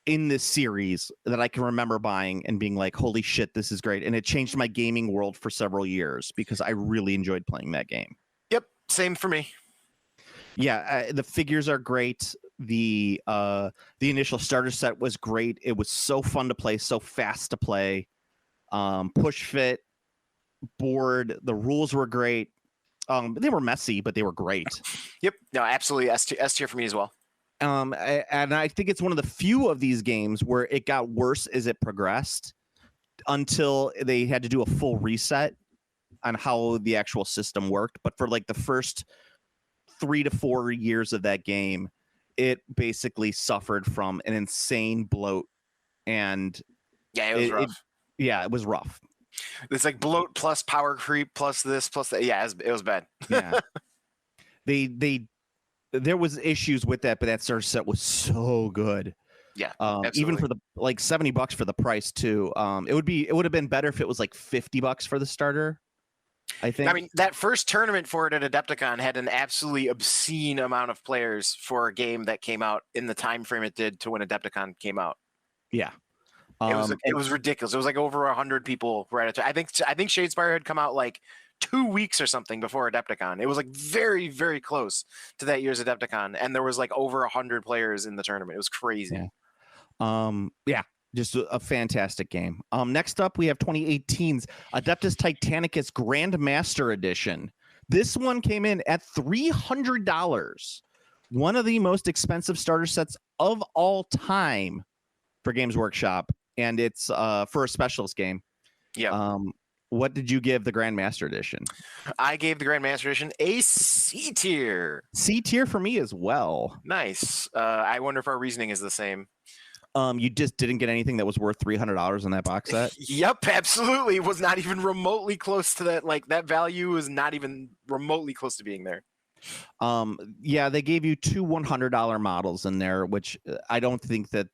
in this series that I can remember buying and being like, holy shit, this is great. And it changed my gaming world for several years because I really enjoyed playing that game. Yep, same for me. Yeah, the figures are great. The initial starter set was great. It was so fun to play, so fast to play. Push fit, board, the rules were great. They were messy, but they were great. Yep, no, absolutely S tier for me as well. And I think it's one of the few of these games where it got worse as it progressed until they had to do a full reset on how the actual system worked. But for like the first 3 to 4 years of that game, it basically suffered from an insane bloat. And yeah, it was rough. It was rough. It's like bloat plus power creep plus this plus that. Yeah, it was bad. Yeah. There was issues with that, but that starter set was so good. Yeah, even for the like $70 for the price too. It would have been better if it was like $50 for the starter. I think. I mean, that first tournament for it at Adepticon had an absolutely obscene amount of players for a game that came out in the time frame it did to when Adepticon came out. Yeah. It was ridiculous. It was like over 100 people right at I think Shadespire had come out like 2 weeks or something before Adepticon. It was like very, very close to that year's Adepticon, and there was like over 100 players in the tournament. It was crazy. Yeah. Just a fantastic game. Next up, we have 2018's Adeptus Titanicus Grandmaster Edition. This one came in at $300. One of the most expensive starter sets of all time for Games Workshop, and it's for a specialist game. Yeah. What did you give the Grandmaster Edition? I gave the Grandmaster Edition a C tier. C tier for me as well. Nice. I wonder if our reasoning is the same. You just didn't get anything that was worth $300 in that box set? Yep, absolutely. It was not even remotely close to that. Like, that value is not even remotely close to being there. Yeah, they gave you 2 $100 models in there, which I don't think that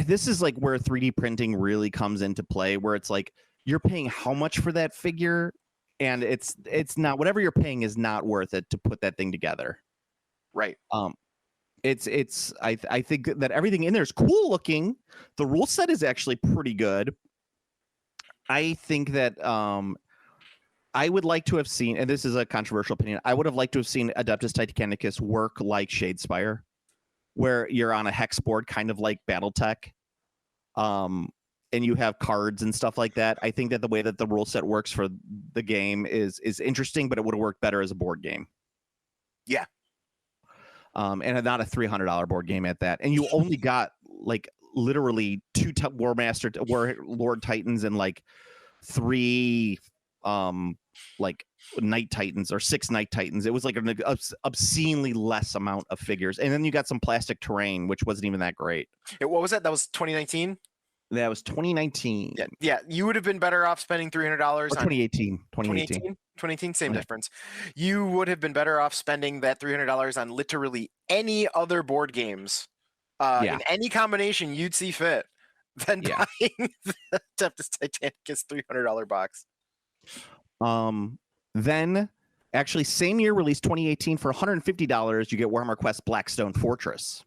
this is like where 3D printing really comes into play, where it's like you're paying how much for that figure, and it's not, whatever you're paying is not worth it to put that thing together. Right. I think that everything in there is cool looking. The rule set is actually pretty good. I think that I would like to have seen, and this is a controversial opinion, I would have liked to have seen Adeptus Titanicus work like Shadespire, where you're on a hex board, kind of like BattleTech, and you have cards and stuff like that. I think that the way that the rule set works for the game is interesting, but it would have worked better as a board game. Yeah. And not a $300 board game at that. And you only got like literally 2 Warlord Titans and like 3 like Knight Titans or 6 Knight Titans. It was like an obscenely less amount of figures. And then you got some plastic terrain, which wasn't even that great. What was that? That was 2019? That was 2019. Yeah. You would have been better off spending $300 on 2018. 2018, same difference. You would have been better off spending that $300 on literally any other board games in any combination you'd see fit than buying the Adeptus Titanicus $300 box. Then, actually, same year release, 2018, for $150, you get Warhammer Quest Blackstone Fortress.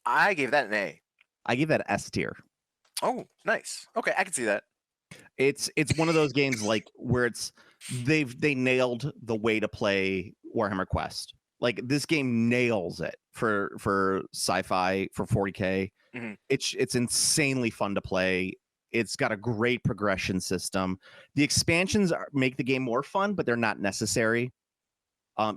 I gave that an A. I gave that an S tier. Oh, nice. Okay, I can see that. It's one of those games like where they nailed the way to play Warhammer Quest. Like, this game nails it for sci-fi for 40K. Mm-hmm. It's insanely fun to play. It's got a great progression system. The expansions make the game more fun, but they're not necessary.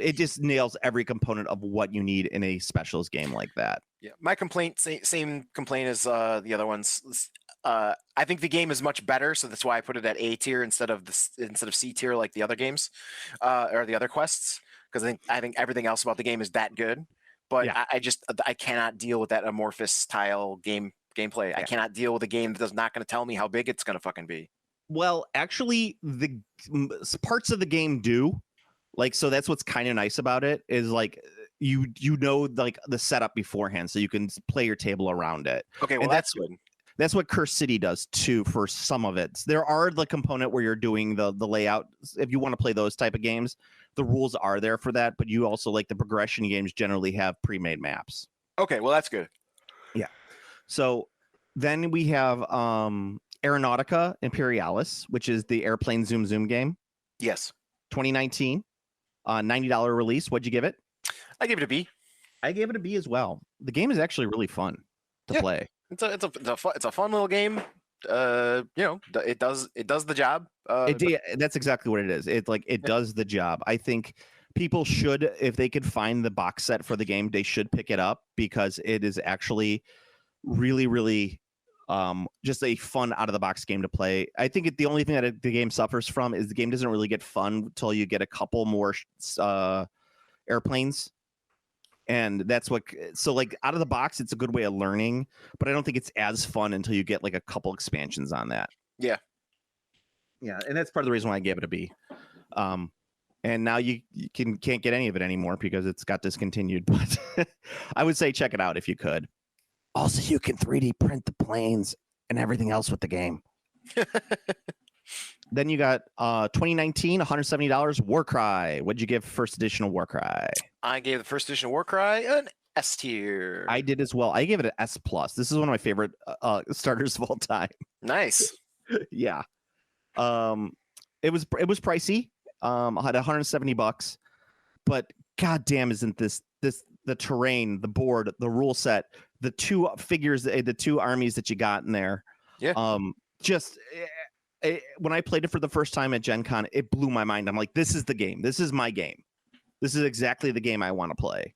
It just nails every component of what you need in a specialist game like that. Yeah, my complaint, same complaint as the other ones. I think the game is much better, so that's why I put it at A tier instead of C tier like the other games or the other quests, because I think everything else about the game is that good. But I cannot deal with that amorphous style game gameplay. I cannot deal with a game that is not going to tell me how big it's going to fucking be. Well, actually, the parts of the game do. Like, so that's what's kind of nice about it is like you know like the setup beforehand, so you can play your table around it. Okay, well And that's good. That's what Curse City does too for some of it. There are the component where you're doing the layout. If you want to play those type of games, the rules are there for that. But you also like the progression games generally have pre-made maps. Okay, well that's good. Yeah. So then we have Aeronautica Imperialis, which is the airplane zoom game. Yes. 2019, $90 release. What'd you give it? I gave it a B. I gave it a B as well. The game is actually really fun to play. It's a fun little game. It does the job. That's exactly what it is. It does the job. I think people should, if they could find the box set for the game, they should pick it up because it is actually really, really just a fun out of the box game to play. I think the only thing that the game suffers from is the game doesn't really get fun until you get a couple more airplanes. And that's what, so like out of the box, it's a good way of learning, but I don't think it's as fun until you get like a couple expansions on that. Yeah. Yeah. And that's part of the reason why I gave it a B. And now you can't get any of it anymore because it's got discontinued, but I would say check it out if you could. Also, you can 3D print the planes and everything else with the game. Then you got 2019, $170 Warcry. What'd you give first edition of Warcry? I gave the first edition of Warcry an S tier. I did as well. I gave it an S plus. This is one of my favorite starters of all time. Nice. Yeah. It was pricey. I had $170, but goddamn, isn't this the terrain, the board, the rule set, the two figures, the two armies that you got in there. Yeah. When I played it for the first time at Gen Con, it blew my mind. I'm like, this is the game. This is my game. This is exactly the game I want to play.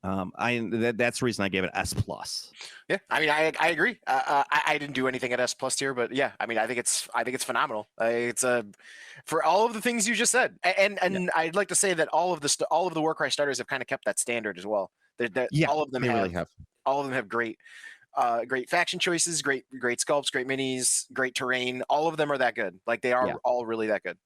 That's the reason I gave it S plus. Yeah, I mean, I agree. I didn't do anything at S plus tier, but yeah, I mean, I think it's phenomenal. It's for all of the things you just said, and yeah. I'd like to say that all of the Warcry starters have kind of kept that standard as well. Yeah, all of them really have. All of them have great faction choices, great sculpts, great minis, great terrain. All of them are that good. Like they are all really that good.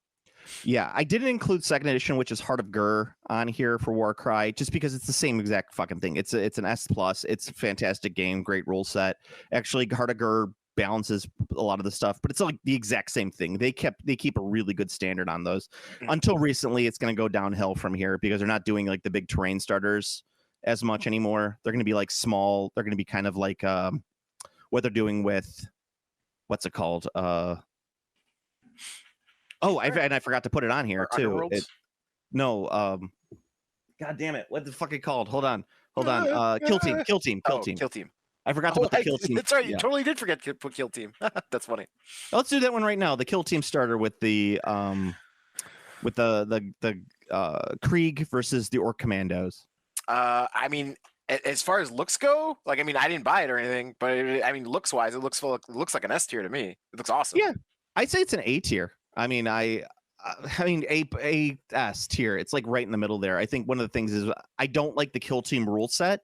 Yeah, I didn't include second edition, which is Heart of Gur, on here for Warcry, just because it's the same exact fucking thing. It's an S plus. It's a fantastic game, great rule set. Actually, Heart of Gur balances a lot of the stuff, but it's like the exact same thing. They keep a really good standard on those. Until recently, it's going to go downhill from here because they're not doing like the big terrain starters as much anymore. They're going to be like small. They're going to be kind of like what they're doing with what's it called? I forgot to put it on here too. God damn it! What the fuck it called? Hold on. Kill team. I forgot to put the kill team. That's right. You totally did forget to put kill team. That's funny. Let's do that one right now. The kill team starter with the Krieg versus the Orc Commandos. I mean, as far as looks go, like, I mean, I didn't buy it or anything, but looks wise, it looks like an S tier to me. It looks awesome. Yeah, I'd say it's an A tier. I mean, A S tier. It's like right in the middle there. I think one of the things is I don't like the kill team rule set.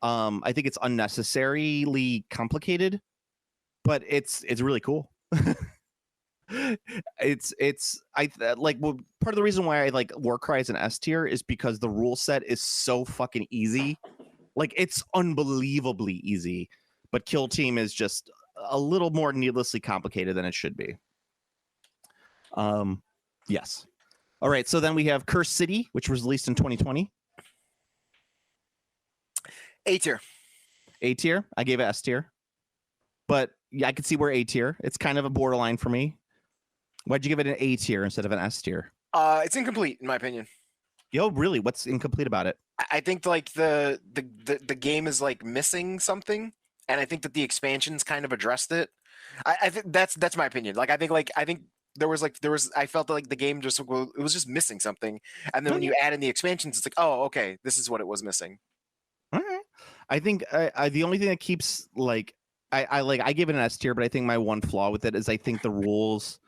I think it's unnecessarily complicated, but it's really cool. Part of the reason why I like Warcry as an S tier is because the rule set is so fucking easy. Like, it's unbelievably easy, but kill team is just a little more needlessly complicated than it should be. Yes. All right, so then we have Curse City, which was released in 2020. A tier. A tier. I gave it S tier. But yeah, I could see where A tier. It's kind of a borderline for me. Why'd you give it an A tier instead of an S tier? It's incomplete, in my opinion. Yo, really? What's incomplete about it? I think like the game is like missing something, and I think that the expansions kind of addressed it. I think that's my opinion. Like I think there was I felt like the game it was just missing something, and then when you add in the expansions, it's like, oh, okay, this is what it was missing. All right. I think the only thing that keeps like I give it an S tier, but I think my one flaw with it is I think the rules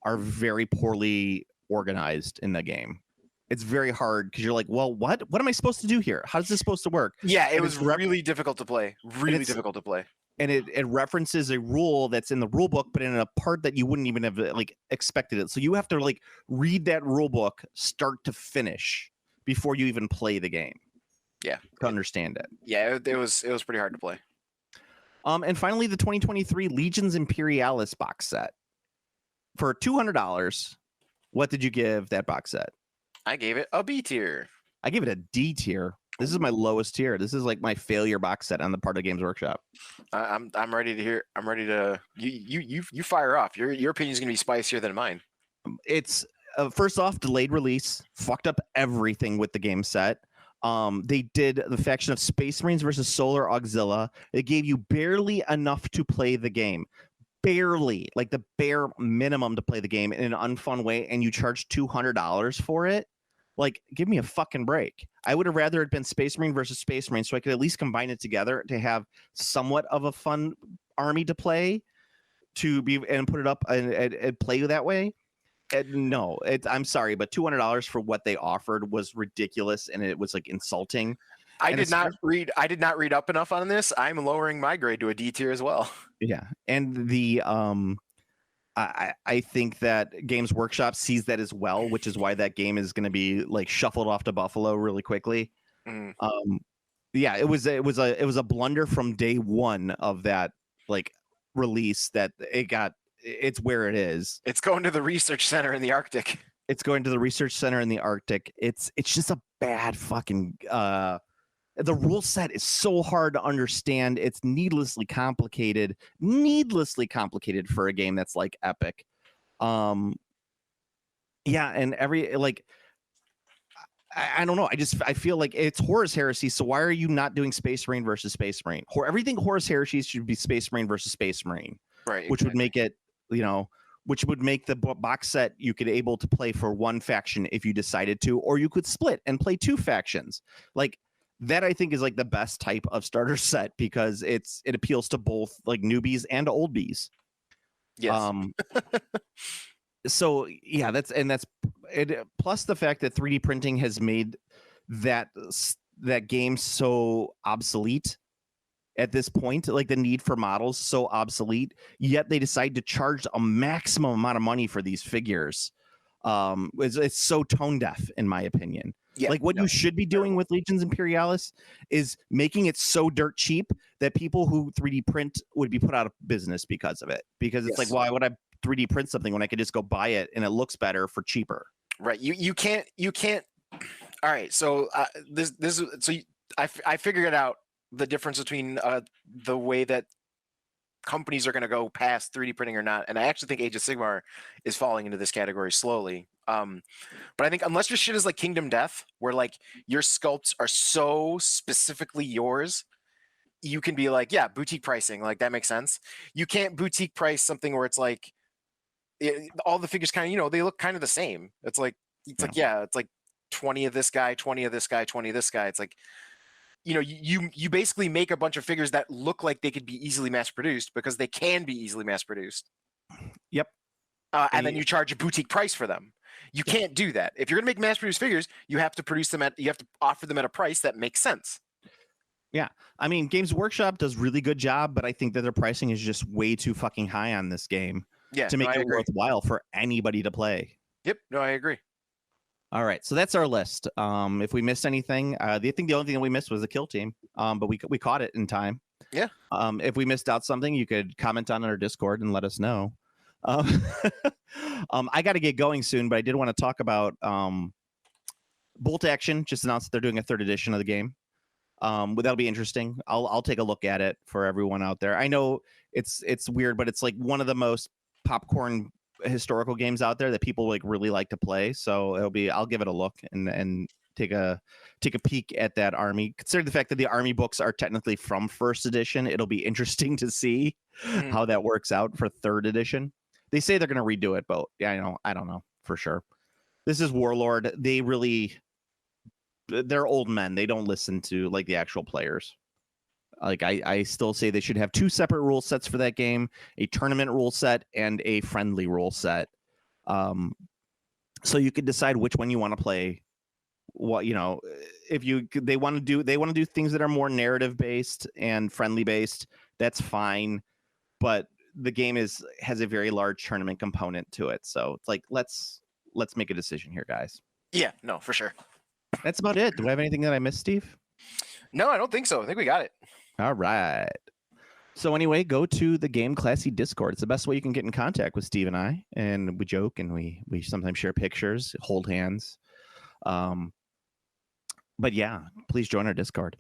are very poorly organized in the game. It's very hard because you're like, well, what am I supposed to do here? How's this supposed to work? Yeah, it And was it's really difficult to play. Really difficult to play. And it references a rule that's in the rule book, but in a part that you wouldn't even have like expected it. So you have to like read that rule book start to finish before you even play the game. Yeah, to understand it. Yeah, it was pretty hard to play. And finally, the 2023 Legions Imperialis box set for $200. What did you give that box set? I gave it a B tier. I gave it a D tier. This is my lowest tier. This is like my failure box set on the part of Games Workshop. I'm ready to hear. I'm ready to you fire off. Your opinion is gonna be spicier than mine. It's first off, delayed release, fucked up everything with the game set. They did the faction of Space Marines versus Solar Auxilia. It gave you barely enough to play the game. Barely, like the bare minimum to play the game in an unfun way, and you charge $200 for it. Like, give me a fucking break. I would have rather it been Space Marine versus Space Marine, so I could at least combine it together to have somewhat of a fun army to play, to be and put it up and play that way. And no, I'm sorry, but $200 for what they offered was ridiculous, and it was like insulting. I did not read up enough on this. I'm lowering my grade to a D tier as well. Yeah, and the I think that Games Workshop sees that as well, which is why that game is going to be like shuffled off to Buffalo really quickly. Yeah, it was a blunder from day one of that like release that it's where it is. It's going to the research center in the Arctic. It's going to the research center in the Arctic. It's just a bad fucking the rule set is so hard to understand. It's needlessly complicated for a game that's like epic. Yeah, and every like I don't know. I feel like it's Horus Heresy. So why are you not doing Space Marine versus Space Marine? Everything Horus Heresy should be Space Marine versus Space Marine, right? Which would make it, which would make the box set you could able to play for one faction if you decided to, or you could split and play two factions. Like that, I think is like the best type of starter set because it appeals to both like newbies and oldbies. Yes. So yeah, that's it. Plus the fact that 3D printing has made that game so obsolete at this point, like the need for models so obsolete, yet they decide to charge a maximum amount of money for these figures. It's so tone deaf, in my opinion. Yeah, like what you should be doing with Legions Imperialis is making it so dirt cheap that people who 3D print would be put out of business because of it. Because it's like, why would I 3D print something when I could just go buy it and it looks better for cheaper? Right. You can't. All right. So I figured it out. The difference between the way that companies are going to go past 3D printing or not, and I actually think Age of Sigmar is falling into this category slowly. But I think unless your shit is like Kingdom Death, where like your sculpts are so specifically yours, you can be like, yeah, boutique pricing, like that makes sense. You can't boutique price something where it's like all the figures kind of, they look kind of the same. It's like 20 of this guy, 20 of this guy, 20 of this guy. It's like, you basically make a bunch of figures that look like they could be easily mass produced because they can be easily mass produced. Yep. And then you charge a boutique price for them. You can't do that. If you're going to make mass produced figures, you have to offer them at a price that makes sense. Yeah. I mean, Games Workshop does really good job, but I think that their pricing is just way too fucking high on this game to make it worthwhile for anybody to play. Yep. No, I agree. All right, so that's our list. If we missed anything, I think the only thing that we missed was the kill team, but we caught it in time. Yeah. If we missed out something, you could comment on our Discord and let us know. I got to get going soon, but I did want to talk about Bolt Action. Just announced that they're doing a 3rd edition of the game. That'll be interesting. I'll take a look at it for everyone out there. I know it's weird, but it's like one of the most popcorn historical games out there that people like really like to play, so I'll give it a look and take a peek at that army. Considering the fact that the army books are technically from 1st edition, it'll be interesting to see how that works out for 3rd edition. They say they're going to redo it, but yeah, I don't know for sure. This is Warlord. They're old men. They don't listen to like the actual players. Like I still say they should have 2 separate rule sets for that game, a tournament rule set and a friendly rule set. So you could decide which one you want to play what if they want to do things that are more narrative based and friendly based, that's fine. But the game has a very large tournament component to it, so it's like let's make a decision here, guys. Yeah, no, for sure. That's about it. Do I have anything that I missed, Steve? No, I don't think so. I think we got it. All right. So anyway, go to the Game Classy Discord. It's the best way you can get in contact with Steve and I, and we joke and we sometimes share pictures, hold hands. But yeah, please join our Discord.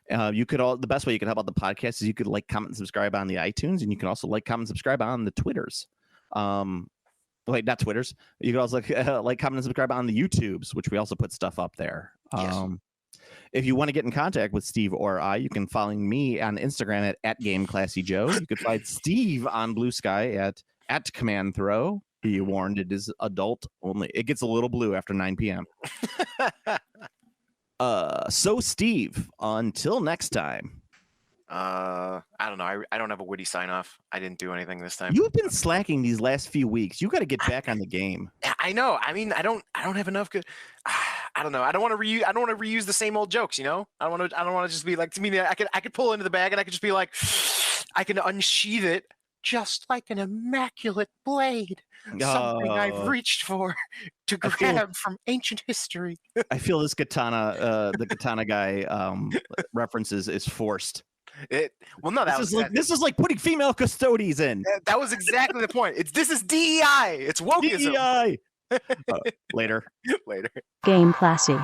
The best way you can help out the podcast is you could like, comment, and subscribe on the iTunes, and you can also like, comment, subscribe on the Twitters. Wait, not Twitters. You can also like, comment, and subscribe on the YouTubes, which we also put stuff up there. Yes. If you want to get in contact with Steve or I, you can follow me on Instagram at GameClassyJoe. You could find Steve on Blue Sky at Command Throw. Be warned, it is adult only. It gets a little blue after 9 p.m. So Steve, until next time. I don't know. I don't have a witty sign off. I didn't do anything this time. You've been slacking these last few weeks. You got to get back on the game. I know. I mean, I don't have enough good. I don't know. I don't want to reuse the same old jokes. I don't want to just be like, to me, I could pull into the bag and I could just be like, I can unsheath it just like an immaculate blade. Something I've reached for to grab from ancient history. I feel this katana, the katana guy references is forced. This is like putting female custodes in. That was exactly the point. This is DEI. It's wokeism. DEI. Later. Game Classy.